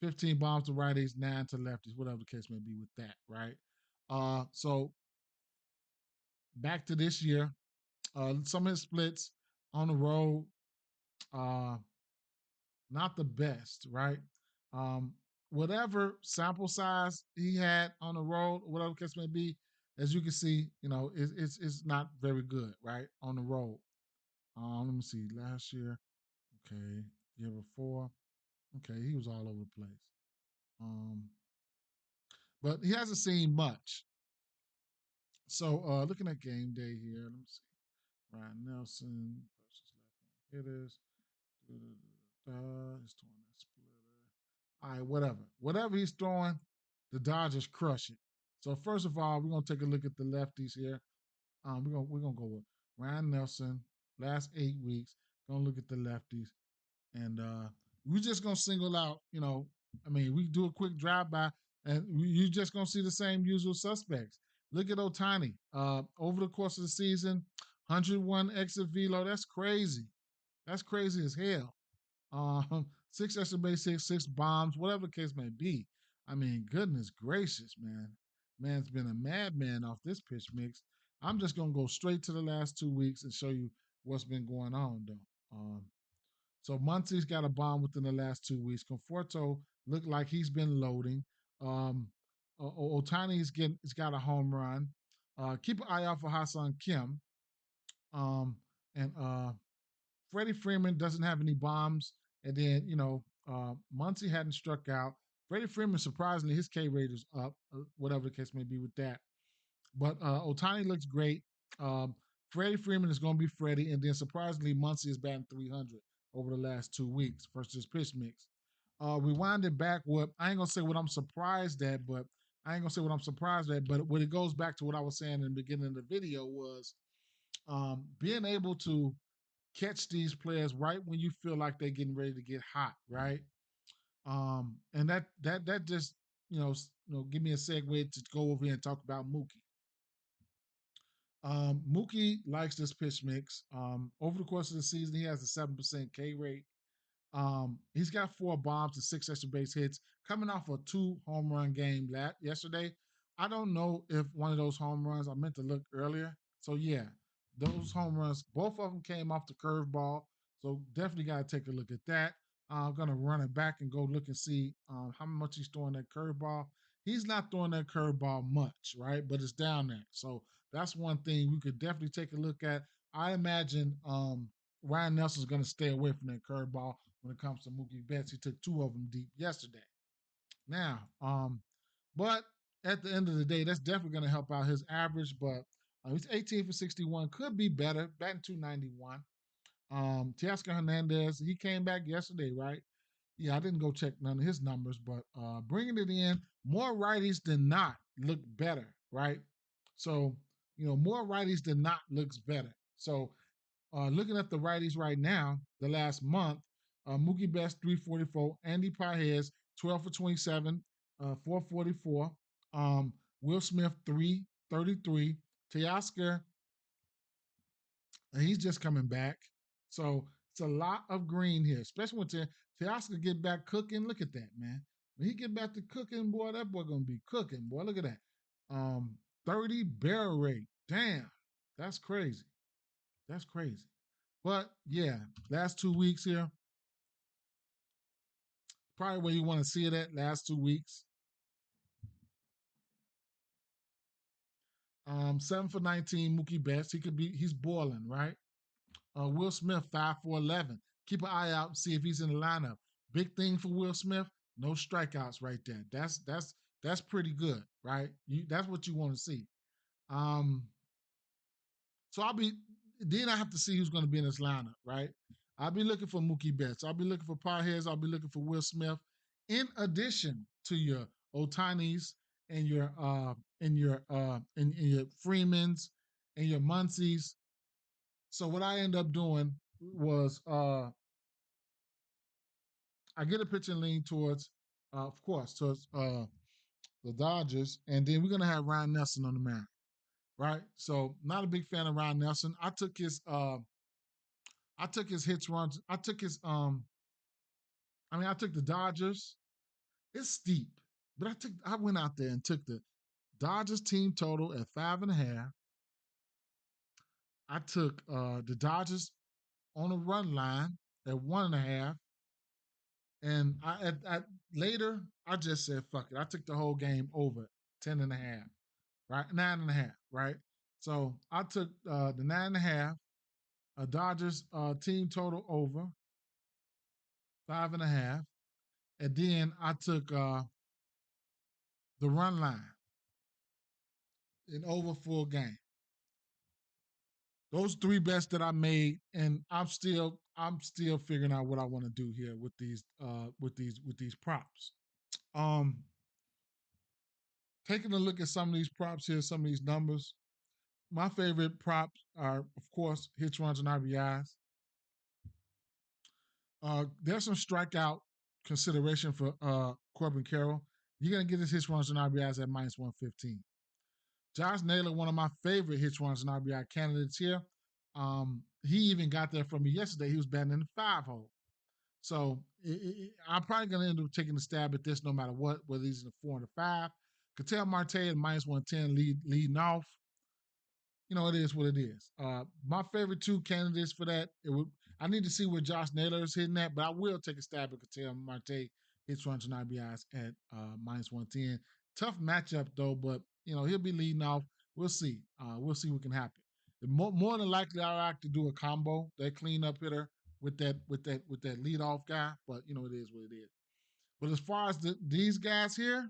15 bombs to righties, 9 to lefties, whatever the case may be with that, right? So back to this year, some of his splits on the road, uh, not the best, right? Um, whatever sample size he had on the road, whatever the case may be, as you can see, it's not very good, right? On the road. Let me see. Last year, okay, year before, okay, he was all over the place. Um, but he hasn't seen much. So looking at game day here, let me see. Ryan Nelson versus left-hand hitters. He's throwing that splitter. All right, whatever. Whatever he's throwing, the Dodgers crush it. So first of all, we're gonna take a look at the lefties here. We're gonna go with Ryan Nelson. Last 8 weeks, gonna look at the lefties, and we're just gonna single out. We do a quick drive by, and you're just gonna see the same usual suspects. Look at Otani. Over the course of the season, 101 exit velo. That's crazy. That's crazy as hell. 6 extra base hits, 6 bombs, whatever the case may be. I mean, goodness gracious, man. Man's been a madman off this pitch mix. I'm just gonna go straight to the last 2 weeks and show you what's been going on, though. So Muncy's got a bomb within the last 2 weeks. Conforto Look like he's been loading. Um, Otani's getting, he's got a home run. Keep an eye out for Hassan Kim. Um, and Freddie Freeman doesn't have any bombs. And then, Muncy hadn't struck out. Freddie Freeman, surprisingly, his K rate is up, whatever the case may be with that. But Otani looks great. Um, Freddie Freeman is going to be Freddie. And then, surprisingly, Muncy is batting 300 over the last 2 weeks versus pitch mix. Rewind it back. I ain't going to say what I'm surprised at, but what it goes back to what I was saying in the beginning of the video was being able to catch these players right when you feel like they're getting ready to get hot, right? And that just give me a segue to go over here and talk about Mookie. Mookie likes this pitch mix. Over the course of the season, he has a 7% K rate. He's got 4 bombs and 6 extra base hits, coming off a 2 home run game yesterday. I don't know if one of those home runs, I meant to look earlier. So yeah, those home runs, both of them came off the curveball. So definitely got to take a look at that. I'm gonna run it back and go look and see how much he's throwing that curveball. He's not throwing that curveball much, right? But it's down there. So that's one thing we could definitely take a look at. I imagine Ryan Nelson's going to stay away from that curveball when it comes to Mookie Betts. He took 2 of them deep yesterday. Now, but at the end of the day, that's definitely going to help out his average. But he's 18 for 61, could be better, batting 291. Teoscar Hernandez, he came back yesterday, right? Yeah, I didn't go check none of his numbers, but bringing it in, more righties than not look better, right? So, more righties than not looks better. So, looking at the righties right now, the last month, Mookie Betts 344, Andy Pages 12 for 27, 444, Will Smith 333, Teoscar, and he's just coming back. So it's a lot of green here, especially when Teoscar get back cooking. Look at that, man. When he get back to cooking, boy, that boy gonna be cooking, boy. Look at that. 30 barrel rate. Damn, that's crazy. That's crazy. But yeah, last 2 weeks here, probably where you want to see it at. Last 2 weeks, 7 for 19, Mookie Betts. He's boiling, right? Will Smith 5 for 11. Keep an eye out, see if he's in the lineup. Big thing for Will Smith, no strikeouts right there. That's pretty good, right? That's what you want to see. Um, so I have to see who's going to be in this lineup, right? I'll be looking for Mookie Betts. I'll be looking for Parheads. I'll be looking for Will Smith. In addition to your Otanis and your Freemans and your Muncies. So what I end up doing was I get a pitch and lean towards, of course, towards the Dodgers, and then we're gonna have Ryan Nelson on the mound, right? So not a big fan of Ryan Nelson. I took his hits runs. I took the Dodgers. It's steep, but I went out there and took the Dodgers team total at 5.5. I took the Dodgers on a run line at 1.5. And later, I just said, fuck it. I took the whole game over 10.5, right? 9.5, right? So I took the 9.5, Dodgers team total over 5.5. And then I took the run line in over full game. Those 3 bets that I made, and I'm still figuring out what I want to do here with these props. Taking a look at some of these props here, some of these numbers. My favorite props are, of course, hits, runs, and RBIs. There's some strikeout consideration for Corbin Carroll. You're gonna get his hits, runs, and RBIs at -115. Josh Naylor, one of my favorite hits, runs, and RBI candidates here. He even got there from me yesterday. He was batting in the 5 hole. So I'm probably going to end up taking a stab at this no matter what, whether he's in the 4 or the 5. Ketel Marte at -110 leading off. It is what it is. My favorite 2 candidates for that, I need to see where Josh Naylor is hitting at, but I will take a stab at Ketel Marte hits, runs, and RBIs at minus 110. Tough matchup though, but he'll be leading off. We'll see. We'll see what can happen. More than likely, I like to do a combo, that cleanup hitter with that leadoff guy. But it is what it is. But as far as these guys here,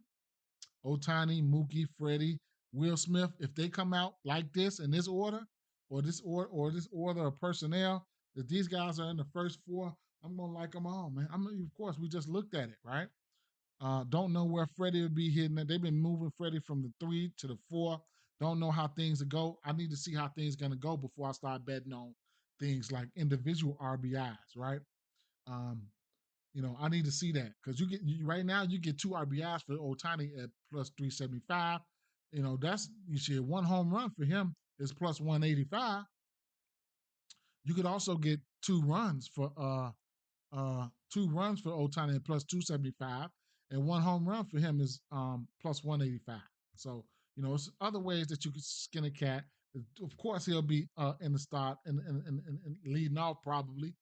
Otani, Mookie, Freddie, Will Smith, if they come out like this in this order, or this order of personnel, if these guys are in the first four, I'm gonna like them all, man. Of course, we just looked at it, right? Don't know where Freddie would be hitting it. They've been moving Freddie from the 3 to the 4. Don't know how things will go. I need to see how things gonna go before I start betting on things like individual RBIs, right? Um, I need to see that because right now you get 2 RBIs for Otani at plus 375. That's you see one home run for him is plus 185. You could also get 2 runs for Otani at plus 275, and one home run for him is plus 185. So it's other ways that you could skin a cat. Of course, he'll be in the start and leading off probably.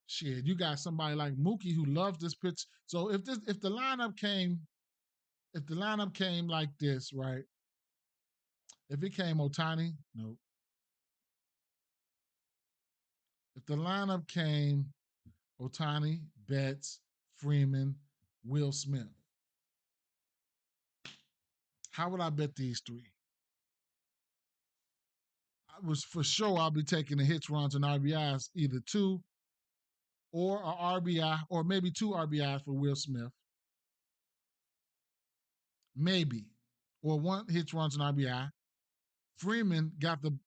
Shit, you got somebody like Mookie who loves this pitch. So if the lineup came like this, right? If it came Otani, no. If the lineup came Otani, Betts, Freeman, Will Smith, how would I bet these three? I was for sure I'll be taking the hits, runs, and RBIs, either two or a RBI, or maybe 2 RBIs for Will Smith, maybe, or one hits, runs, and RBI. Freeman got the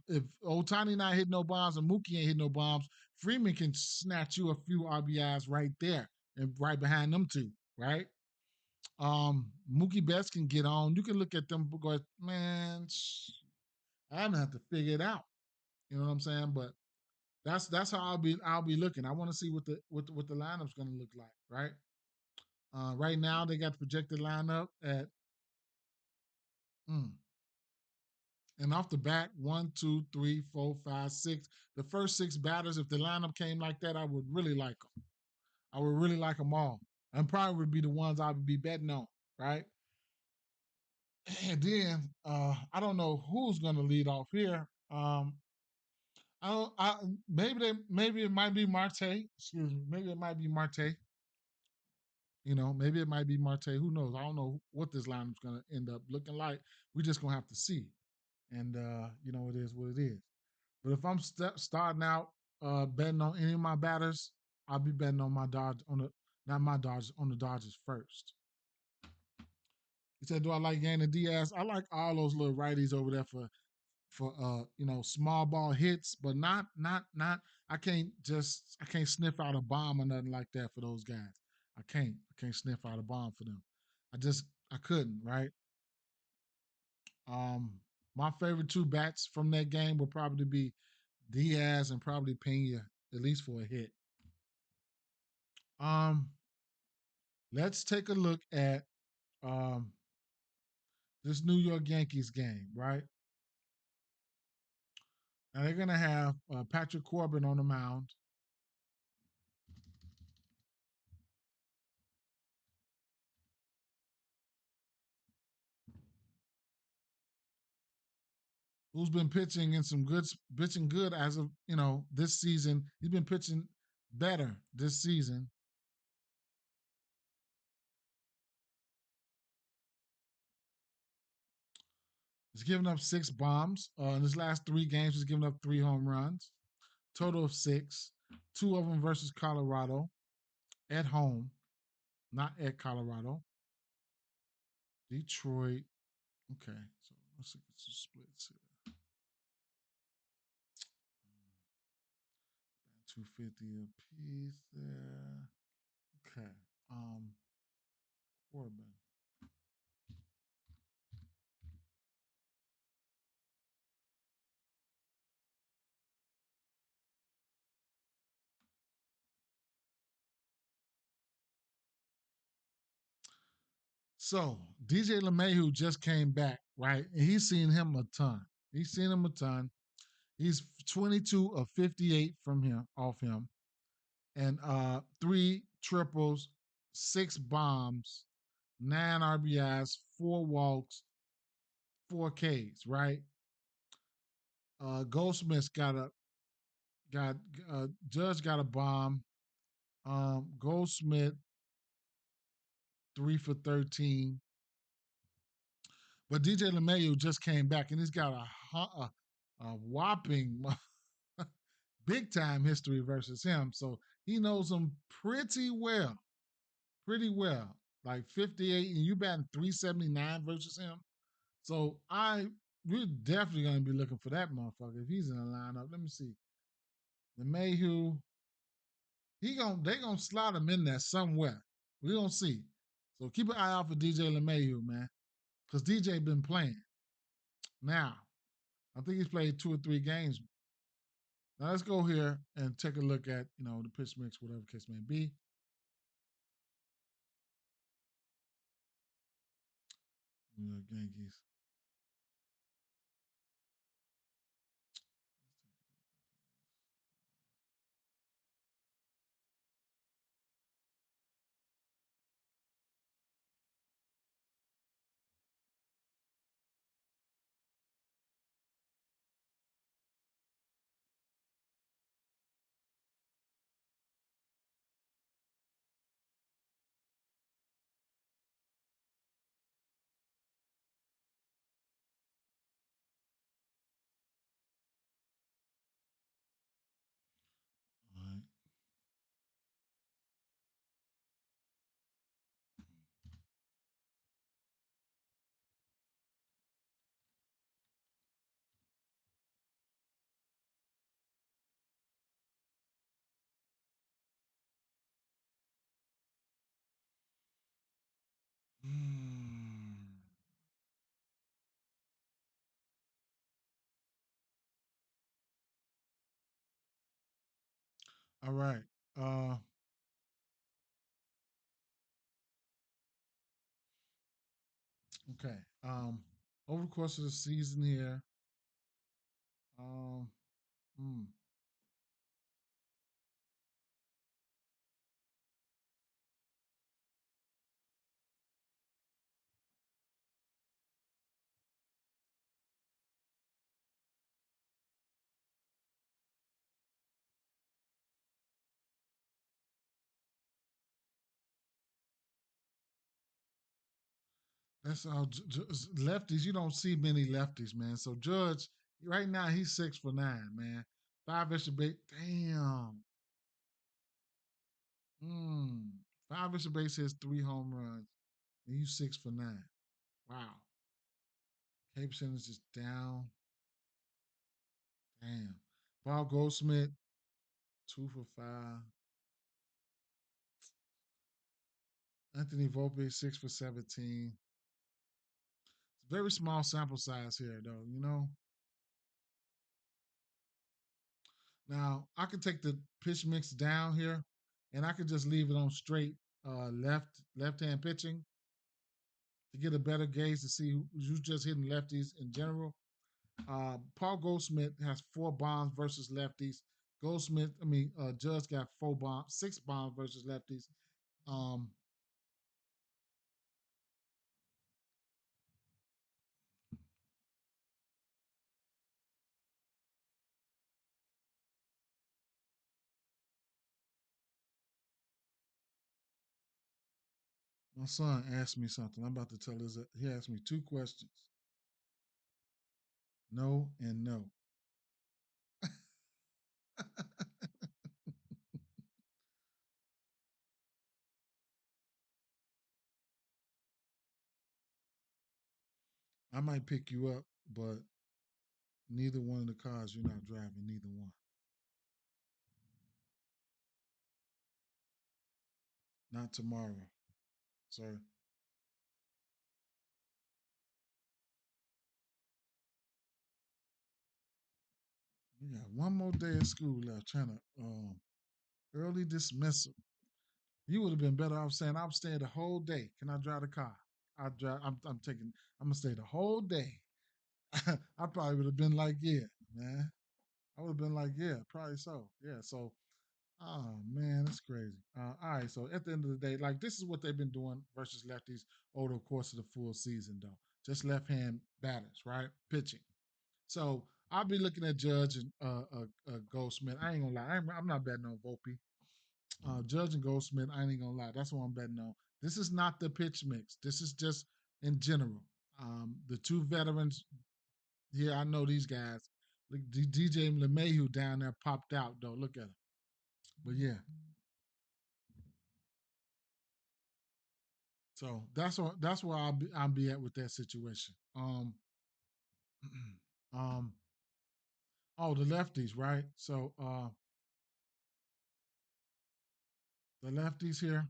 if Otani not hitting no bombs and Mookie ain't hitting no bombs, Freeman can snatch you a few RBIs right there and right behind them two, right? Mookie Betts can get on. You can look at them because man, I'm gonna have to figure it out. You know what I'm saying? But that's how I'll be looking. I want to see what the lineup's gonna look like, right? Right now they got the projected lineup at mm, and off the bat, 1, 2, 3, 4, 5, 6. The first 6 batters, if the lineup came like that, I would really like them. I would really like them all. And probably would be the ones I would be betting on, right? And then I don't know who's gonna lead off here. I don't. Maybe it might be Marte. Excuse me. Maybe it might be Marte. Maybe it might be Marte. Who knows? I don't know what this lineup's gonna end up looking like. We just gonna have to see. And it is what it is. But if I'm starting out betting on any of my batters, I'll be betting on my Dodge on the not my Dodgers on the Dodgers first. He said, "Do I like Yandy Diaz? I like all those little righties over there for small ball hits, but not. I can't sniff out a bomb or nothing like that for those guys. I can't sniff out a bomb for them. I couldn't, right? Um, my favorite 2 bats from that game would probably be Diaz and probably Pena, at least for a hit. Um, let's take a look at um this New York Yankees game, right? Now they're gonna have Patrick Corbin on the mound. Who's been pitching good as of this season. He's been pitching better this season. He's given up 6 bombs in his last 3 games. He's given up 3 home runs, total of 6. 2 of them versus Colorado at home, not at Colorado. Detroit. Okay, so let's look at some splits here. 250 apiece there. Okay. Corbin. So DJ LeMahieu just came back, right? And he's seen him a ton. He's seen him a ton. He's 22 of 58 from him, off him, and 3 triples, 6 bombs, 9 RBIs, 4 walks, 4 Ks. Right. Goldsmith's got Judge got a bomb. Goldsmith 3 for 13. But DJ LeMayu just came back and he's got a whopping big time history versus him. So he knows him pretty well. Pretty well. Like 58 and you batting 379 versus him. So we're definitely gonna be looking for that motherfucker if he's in the lineup. Let me see. LeMayu, they gonna slot him in there somewhere. We gonna see. So keep an eye out for DJ LeMayu, man. Because DJ been playing. Now, I think he's played 2 or 3 games. Now let's go here and take a look at, the pitch mix, whatever case may be. New York Yankees. All right. Mm. All right. Uh, okay. Over the course of the season here, um, hmm, that's all. Lefties, you don't see many lefties, man. So Judge, right now he's 6 for 9, man. 5 extra base. Damn. Mm. 5 extra base hits, 3 home runs, and you 6 for 9. Wow. K percentage is down. Damn. Paul Goldsmith, 2 for 5. Anthony Volpe, 6 for 17. It's a very small sample size here, though. Now I could take the pitch mix down here, and I could just leave it on straight left hand pitching to get a better gauge to see who's just hitting lefties in general. Paul Goldsmith has 4 bombs versus lefties. Judge got 4 bombs, 6 bombs versus lefties. Um, my son asked me something. I'm about to tell his. He asked me 2 questions. No and no. I might pick you up, but neither one of the cars you're not driving. Neither one. Not tomorrow, sir. We got one more day of school left. Trying to early dismissal. You would have been better off saying I'm staying the whole day. Can I drive the car? I drive. I'm taking. I'm gonna stay the whole day. I probably would have been like, yeah, man. I would have been like, yeah, probably so. Yeah. So Oh man, that's crazy. All right, so at the end of the day, like this is what they've been doing versus lefties over the course of the full season, though. Just left hand batters, right? Pitching. So I'll be looking at Judge and Goldsmith. I ain't gonna lie, I'm not betting on Volpe. Judge and Goldsmith, I ain't gonna lie. That's what I'm betting on. This is not the pitch mix. This is just in general. The two veterans here, I know these guys. Like DJ LeMahieu down there popped out though. Look at him. But yeah, so that's where I'll be at with that situation. Um, oh, the lefties, right? So the lefties here.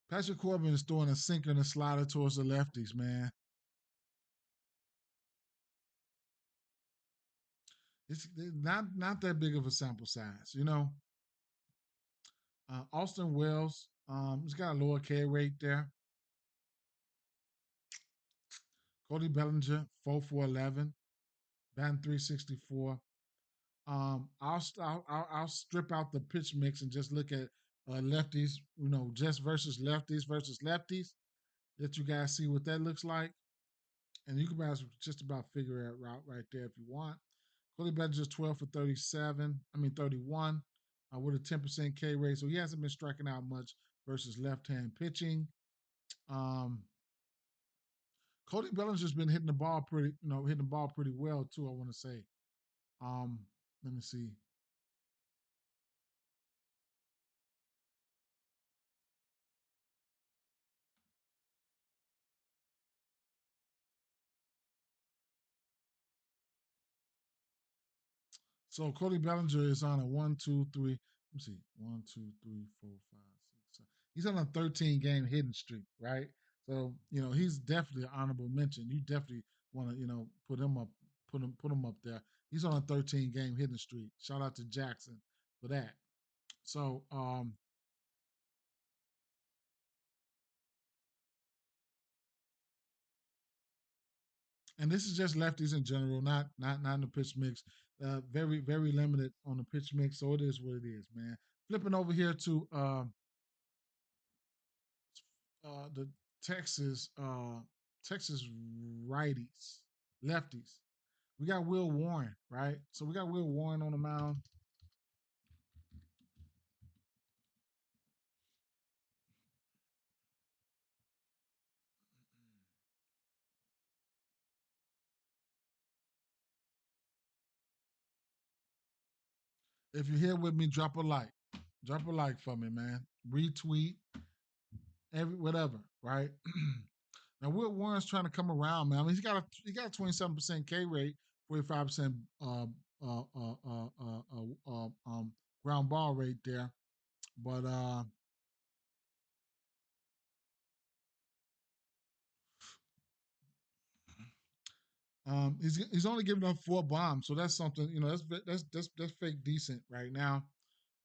Patrick Corbin is throwing a sinker and a slider towards the lefties, man. It's not that big of a sample size, you know. Austin Wells, he's got a lower K rate there. Cody Bellinger, 4 for 11, batting 364. I'll strip out the pitch mix and just look at lefties, you know, just versus lefties. Let you guys see what that looks like, and you can just about figure it out right there if you want. Cody Bellinger's 12 for 37. I mean 31, with a 10% K rate, so he hasn't been striking out much versus left-hand pitching. Um, Cody Bellinger's been hitting the ball hitting the ball pretty well too. I want to say. Um, Let me see. So Cody Bellinger is on a one, two, three. Let me see. One, two, three, four, five, six, seven. He's on a 13 game hitting streak, right? So, you know, he's definitely an honorable mention. You definitely want to, you know, put him up there. He's on a 13 game hitting streak. Shout out to Jackson for that. So, and this is just lefties in general, not in the pitch mix. Very limited on the pitch mix. So it is what it is, man. Flipping over here to the Texas Texas righties, lefties. We got Will Warren, right? So we got Will Warren on the mound. If you're here with me, drop a like. Drop a like for me, man. Retweet, every whatever, right? Now Will Warren's trying to come around, man. I mean, he got a 27% K rate, 45% ground ball rate there. But he's only giving up 4 bombs, so that's something, you know, that's fake decent right now.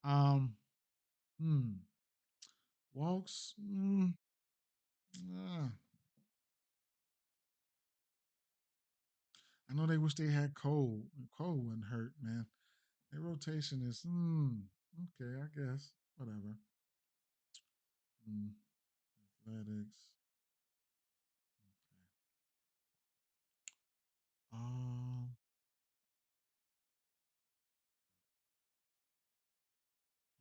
Um, hmm, walks. Uh, I know they wish they had Cole. Cole wouldn't hurt, man. Their rotation is okay, I guess whatever. Hmm, athletics. Um,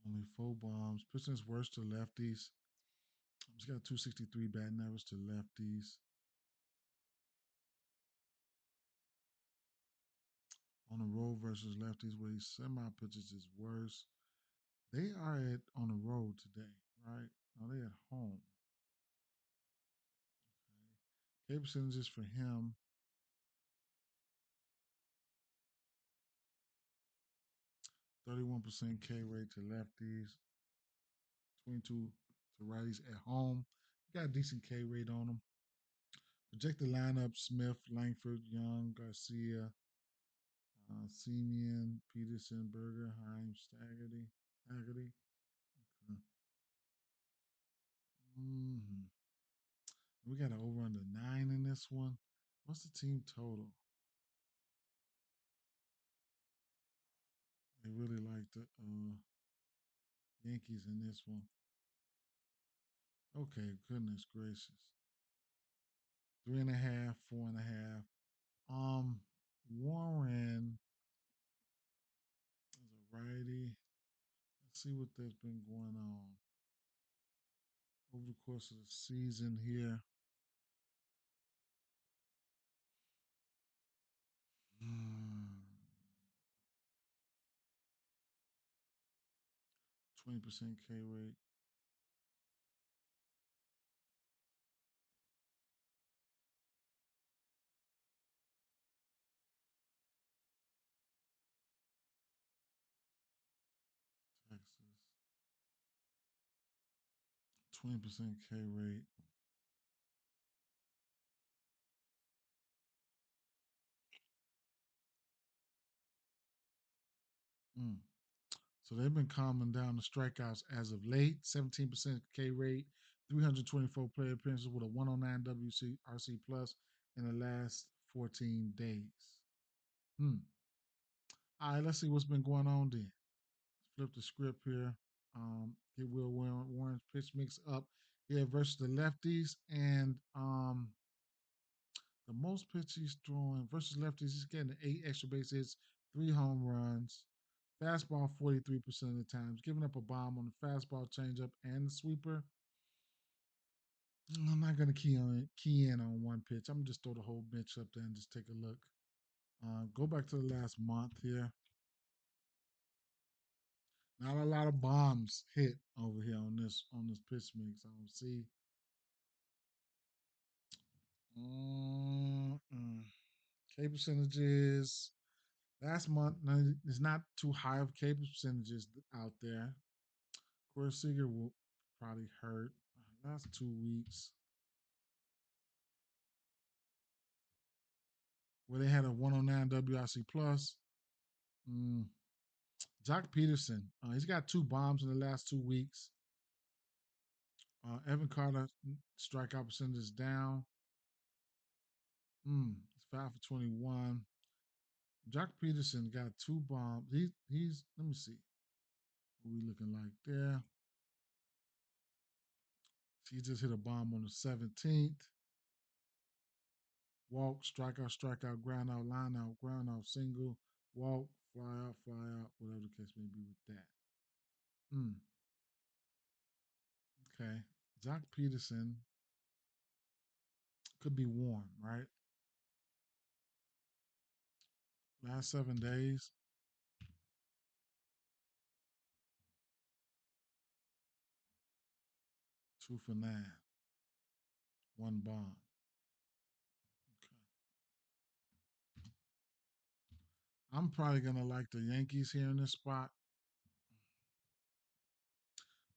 Only 4 bombs. Pitching's worse to lefties. He's got a 263 batting average to lefties. On the road versus lefties, where he semi pitches is worse. They are at on the road today, right? Are they at home? Okay. K percentages for him. 31% K rate to lefties, 22 to righties at home. Got a decent K rate on him. Projected lineup: Smith, Langford, Young, Garcia, Simeon, Peterson, Berger, Himes, Haggerty. Mm-hmm. We got an over under 9 in this one. What's the team total? They really like the Yankees in this one. Okay, goodness gracious. 3.5, 4.5. Um, Warren is a righty. Let's see what there's been going on over the course of the season here. Hmm, 20% K rate. Texas. 20% K rate. Mm. So they've been calming down the strikeouts as of late. 17% K rate, 324 play appearances with a 109 WRC plus in the last 14 days. Hmm. All right, let's see what's been going on then. Flip the script here. Get Will Warren's pitch mix up here versus the lefties. And the most pitch he's throwing versus lefties, he's getting 8 extra base hits, 3 home runs. Fastball 43% of the times, giving up a bomb on the fastball, changeup, and the sweeper. I'm not gonna key in on one pitch. I'm gonna just throw the whole bench up there and just take a look. Go back to the last month here. Not a lot of bombs hit over here on this pitch mix. I don't see. Mm-mm. K percentages last month. No, it's not too high of K percentages out there. Of course, Seager will probably hurt. Last 2 weeks where they had a 109 WRC plus. Mm. Jock Peterson, he's got 2 bombs in the last 2 weeks. Evan Carter strikeout percentage is down. It's 5 for 21. Jock Peterson got 2 bombs. He's let me see what we looking like there. He just hit a bomb on the 17th. Walk, strikeout, strikeout, ground out, line out, ground out, single, walk, fly out, whatever the case may be with that. Mm, okay. Jock Peterson could be warm, right? Last 7 days, 2 for 9, 1 bomb. Okay. I'm probably gonna like the Yankees here in this spot.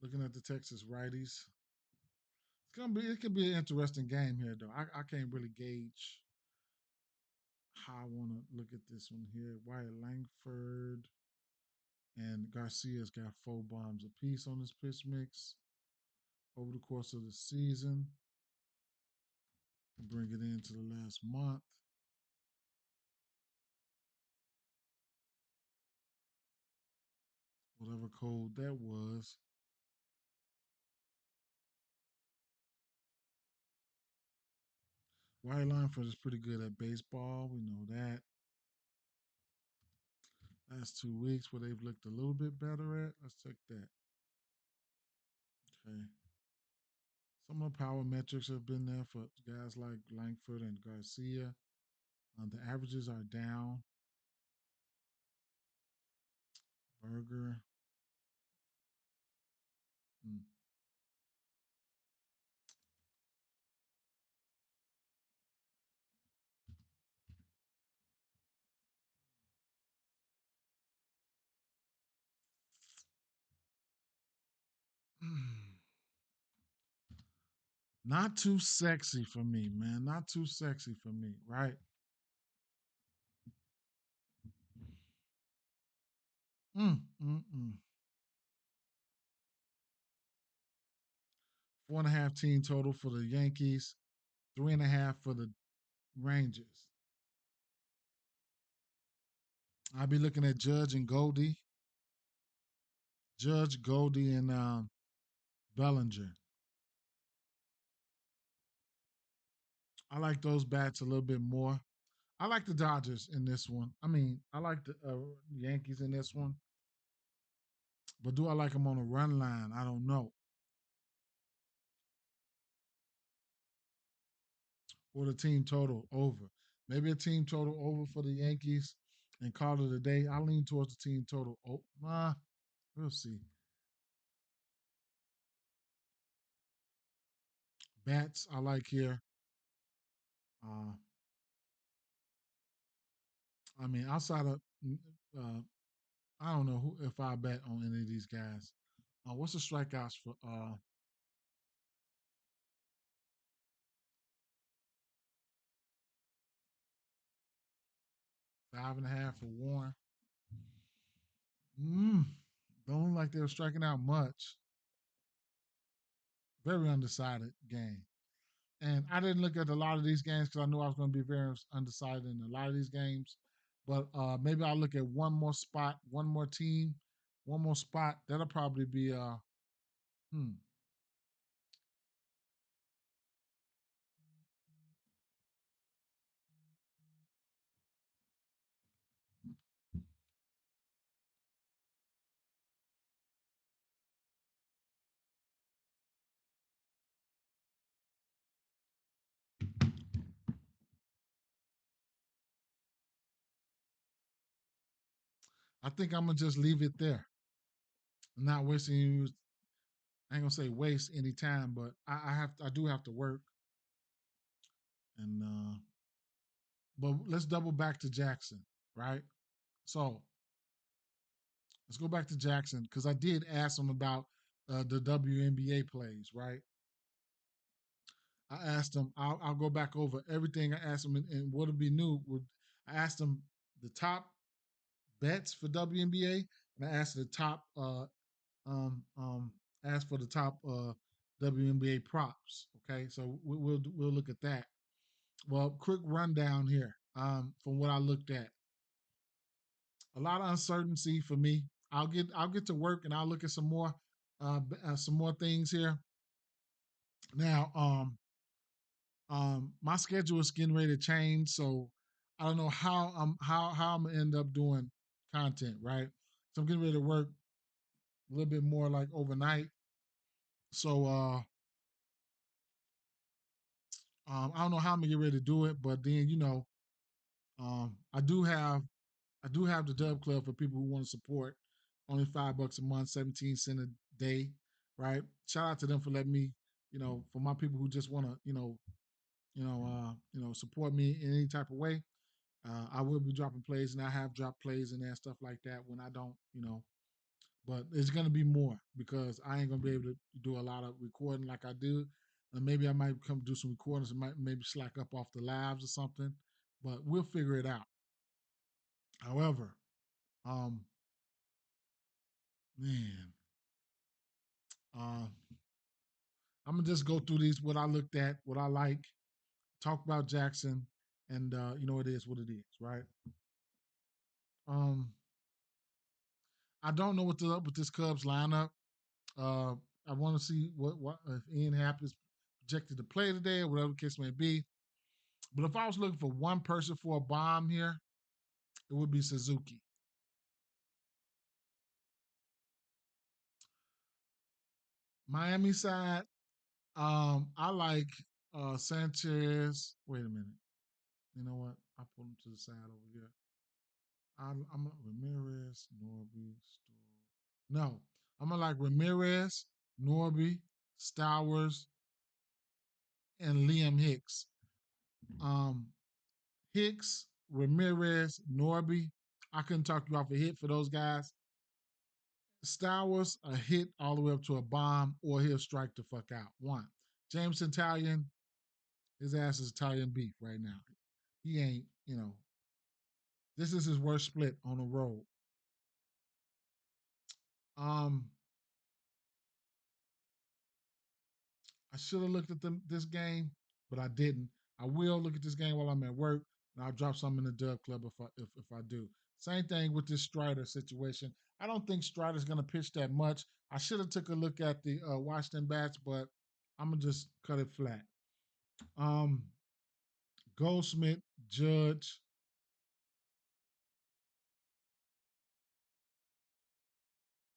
Looking at the Texas righties, it could be an interesting game here though. I can't really gauge how I want to look at this one here. Wyatt Langford and Garcia's got 4 bombs apiece on this pitch mix over the course of the season. Bring it into the last month. Whatever code that was. Wyatt Langford is pretty good at baseball. We know that. Last 2 weeks where they've looked a little bit better at. Let's check that. Okay. Some of the power metrics have been there for guys like Langford and Garcia. The averages are down. Berger. Mm. Not too sexy for me, man. Not too sexy for me, right? Mm, mm, mm. 4.5 team total for the Yankees. 3.5 for the Rangers. I'll be looking at Judge and Goldie. Judge, Goldie, and Bellinger. I like those bats a little bit more. I like the Dodgers in this one. I mean, I like the Yankees in this one. But do I like them on a run line? I don't know. Or the team total over. Maybe a team total over for the Yankees and call it a day. I lean towards the team total. Oh, we'll see. Bats I like here. Uh, I mean, outside of, uh, I don't know who if I bet on any of these guys. What's the strikeouts for 5.5 for Warren? Mm, don't look like they were striking out much. Very undecided game. And I didn't look at a lot of these games because I knew I was going to be very undecided in a lot of these games. But maybe I'll look at one more spot, one more team, one more spot. That'll probably be hmm. I think I'm gonna just leave it there. Not wasting you. I ain't gonna say waste any time, but I do have to work. And but let's double back to Jackson, right? So let's go back to Jackson because I did ask him about the WNBA plays, right? I asked him. I'll go back over everything I asked him, and what'll be new. I asked him the top bets for WNBA, and I asked the top. Asked for the top WNBA props. Okay, so we'll look at that. Well, quick rundown here. From what I looked at, a lot of uncertainty for me. I'll get to work and I'll look at some more things here. Now, my schedule is getting ready to change, so I don't know how I'm gonna end up doing content, right? So I'm getting ready to work a little bit more like overnight. So I don't know how I'm gonna get ready to do it, but then um, I do have I do have the Dub Club for people who want to support. Only $5 a month, 17 cents a day, right? Shout out to them for letting me, for my people who just want to, support me in any type of way. I will be dropping plays, and I have dropped plays and that stuff like that when I don't, But it's gonna be more because I ain't gonna be able to do a lot of recording like I do. And maybe I might come do some recordings and might maybe slack up off the lives or something. But we'll figure it out. However, um, man, uh, I'm gonna just go through these what I looked at, what I like, talk about Jackson, and it is what it is, right? Um, I don't know what's up with this Cubs lineup. Uh, I want to see what if Ian Happ is projected to play today or whatever the case may be. But if I was looking for one person for a bomb here, it would be Suzuki. Miami side, I like Sanchez. Wait a minute. You know what? I put him to the side over here. I'm Ramirez, Norby, No, I'm gonna like Ramirez, Norby, Stowers, and Liam Hicks. Um, Hicks, Ramirez, Norby. I couldn't talk you off a hit for those guys. Stowers, a hit all the way up to a bomb, or he'll strike the fuck out. One. James Italian, his ass is Italian beef right now. He ain't, this is his worst split on the road. Um, I should have looked at this game. but I didn't. I will look at this game while I'm at work, and I'll drop some in the Dub Club if I do. Same thing with this Strider situation. I don't think Strider's going to pitch that much. I should have took a look at the Washington bats, but I'm gonna just cut it flat. Um, Goldsmith, Judge,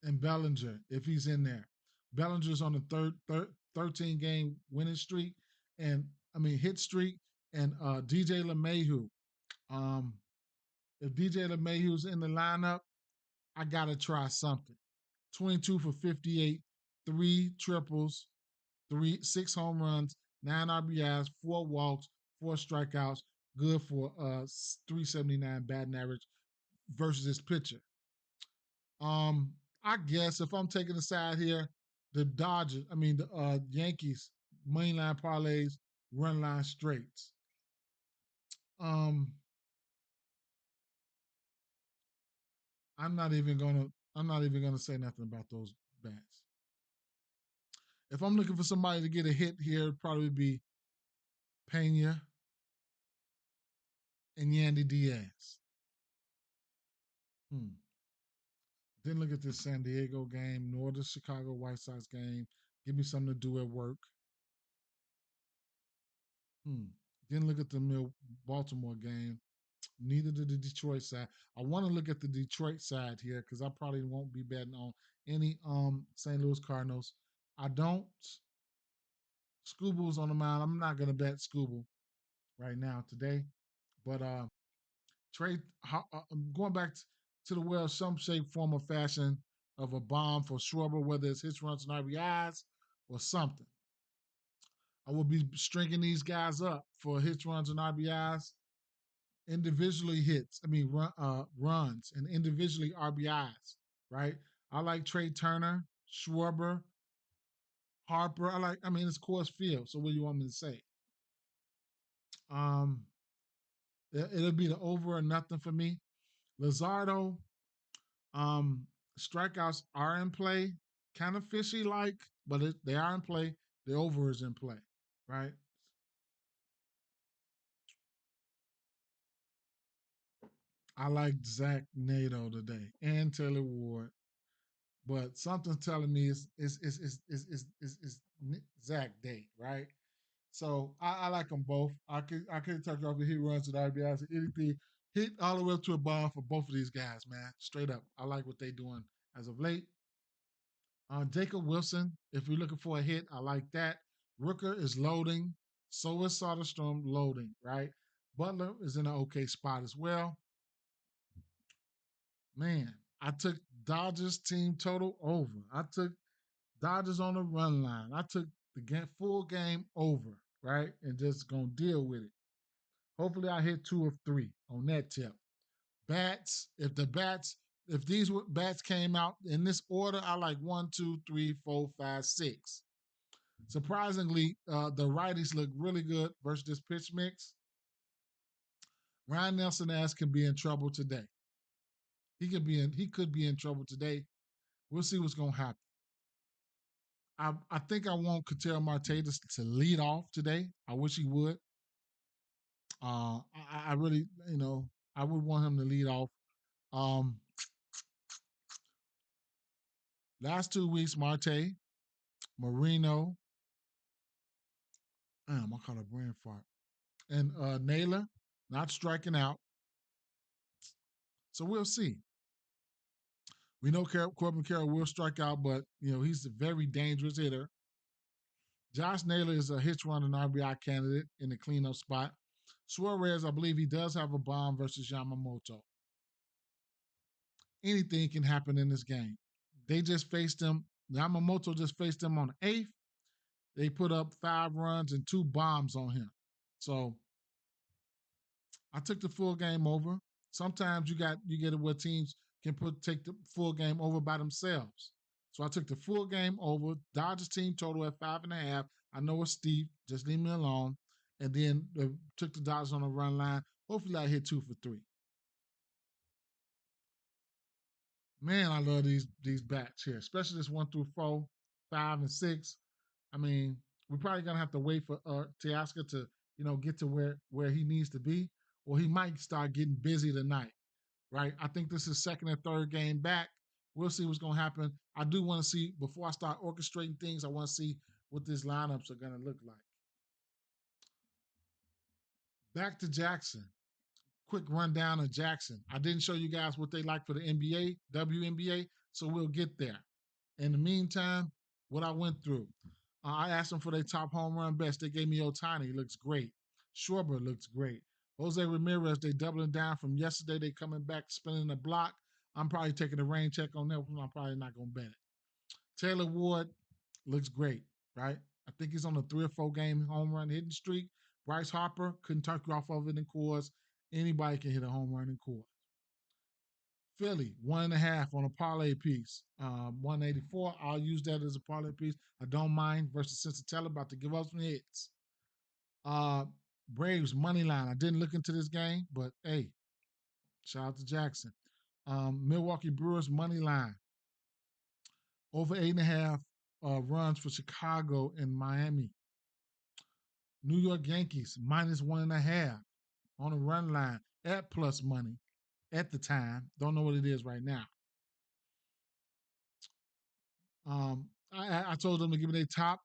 and Bellinger if he's in there. Bellinger's on the 13 game winning streak, and I mean hit streak, and DJ LeMahieu. Um, if DJ LeMahieu's in the lineup, I gotta try something. 22 for 58, three triples, 6 home runs, 9 RBIs, 4 walks, 4 strikeouts, good for 379 batting average versus his pitcher. Um, I guess if I'm taking a side here, the Dodgers, I mean the Yankees, mainline parlays, run line straights. Um, I'm not even gonna I'm not even gonna say nothing about those bats. If I'm looking for somebody to get a hit here, it'd probably be Pena and Yandy Diaz. Hmm. Then look at this San Diego game, nor the Chicago White Sox game. Give me something to do at work. Hmm. Then look at the Baltimore game. Neither did the Detroit side. I want to look at the Detroit side here because I probably won't be betting on any St. Louis Cardinals. I don't. Scooble's on the mound. I'm not gonna bet Scooble right now today. But trade going back to the well, some shape, form, or fashion of a bomb for Schwarber, whether it's hits, runs, and RBIs or something. I will be stringing these guys up for hits, runs, and RBIs, individually hits. I mean runs and individually RBIs. Right. I like Trey Turner, Schwarber, Harper. I mean, it's Coors Field. So what do you want me to say? Um, it'll be the over or nothing for me. Lazardo, um, strikeouts are in play, kind of fishy like, but they are in play. The over is in play, right? I like Zach Nato today and Taylor Ward, but something's telling me it's Zach Day, right? So I like them both. I could talk about he runs with RBIs anything hit all the way up to a bomb for both of these guys, man. Straight up, I like what they doing as of late. Jacob Wilson, if you're looking for a hit, I like that. Rooker is loading. So is Soderstrom loading, right? Butler is in an okay spot as well. Man, I took Dodgers team total over. I took Dodgers on the run line. I took the full game over, right? And just gonna deal with it. Hopefully, I hit 2 of 3 on that tip. Bats, if these bats came out in this order, I like 1, 2, 3, 4, 5, 6. Surprisingly, the righties look really good versus this pitch mix. Ryan Nelson ass can be in trouble today. He could be in trouble today. We'll see what's gonna happen. I think I want Ketel Marte to lead off today. I wish he would. I really, I would want him to lead off. Um, last 2 weeks, Marte, Marino, I caught a brain fart, and Naylor not striking out. So we'll see. We know Corbin Carroll will strike out, but he's a very dangerous hitter. Josh Naylor is a hit run and RBI candidate in the cleanup spot. Suarez, I believe he does have a bomb versus Yamamoto. Anything can happen in this game. They just faced him. Yamamoto just faced him on the 8th. They put up 5 runs and 2 bombs on him. So I took the full game over. Sometimes you get it where teams can take the full game over by themselves. So I took the full game over. Dodgers team total at 5.5. I know it's steep. Just leave me alone. And then took the Dodgers on a run line. Hopefully I hit 2 for 3. Man, I love these bats here, especially this 1 through 4, 5, and 6. I mean, we're probably gonna have to wait for Teoscar to get to where he needs to be, or he might start getting busy tonight. Right? I think this is second and third game back. We'll see what's gonna happen. I do want to see before I start orchestrating things. I want to see what these lineups are gonna look like. Back to Jackson. Quick rundown of Jackson. I didn't show you guys what they like for the NBA, WNBA, so we'll get there. In the meantime, what I went through, I asked them for their top home run best. They gave me Otani. He looks great. Schwarber looks great. Jose Ramirez, they doubling down from yesterday. They coming back, spinning the block. I'm probably taking a rain check on that one. I'm probably not going to bet it. Taylor Ward looks great, right? I think he's on a 3 or 4 game home run hitting streak. Bryce Harper couldn't talk you off of it in Coors. Anybody can hit a home run in Coors. Philly, 1.5 on a parlay piece. 184. I'll use that as a parlay piece. I don't mind versus Cincinnati about to give up some hits. Braves money line. I didn't look into this game, but hey, shout out to Jackson. Milwaukee Brewers money line. Over 8.5 runs for Chicago and Miami. New York Yankees -1.5 on a run line at plus money at the time. Don't know what it is right now. I told them to give me their top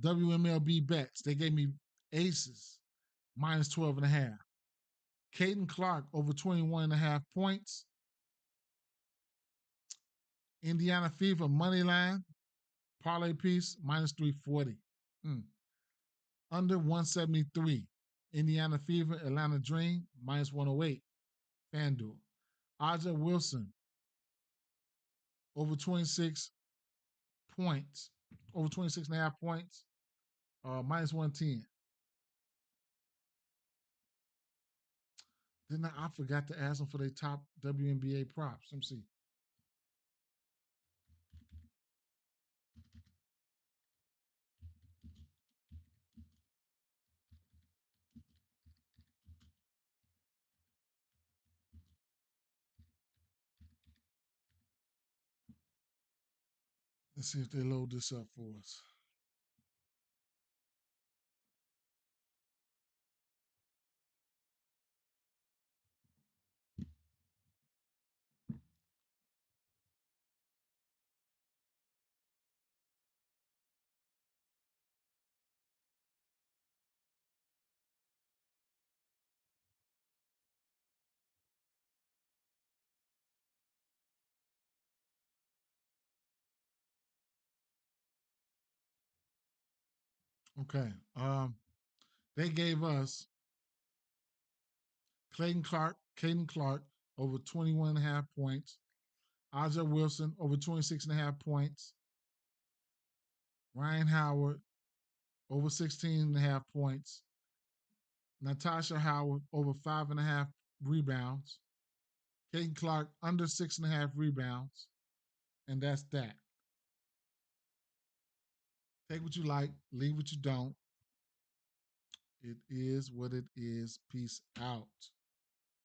WMLB bets. They gave me aces -12.5. Caden Clark over 21.5 points. Indiana Fever money line parlay piece -340. Under 173. Indiana Fever Atlanta Dream -108. FanDuel. Aja Wilson over 26 points, over 26.5 points, -110. Then I forgot to ask them for their top WNBA props. Let me see. Let's see if they load this up for us. Okay. They gave us Caden Clark over 21.5 points. Aja Wilson over 26.5 points. Ryan Howard over 16.5 points. Natasha Howard over 5.5 rebounds. Caden Clark under 6.5 rebounds. And that's that. Take what you like, leave what you don't. It is what it is. Peace out.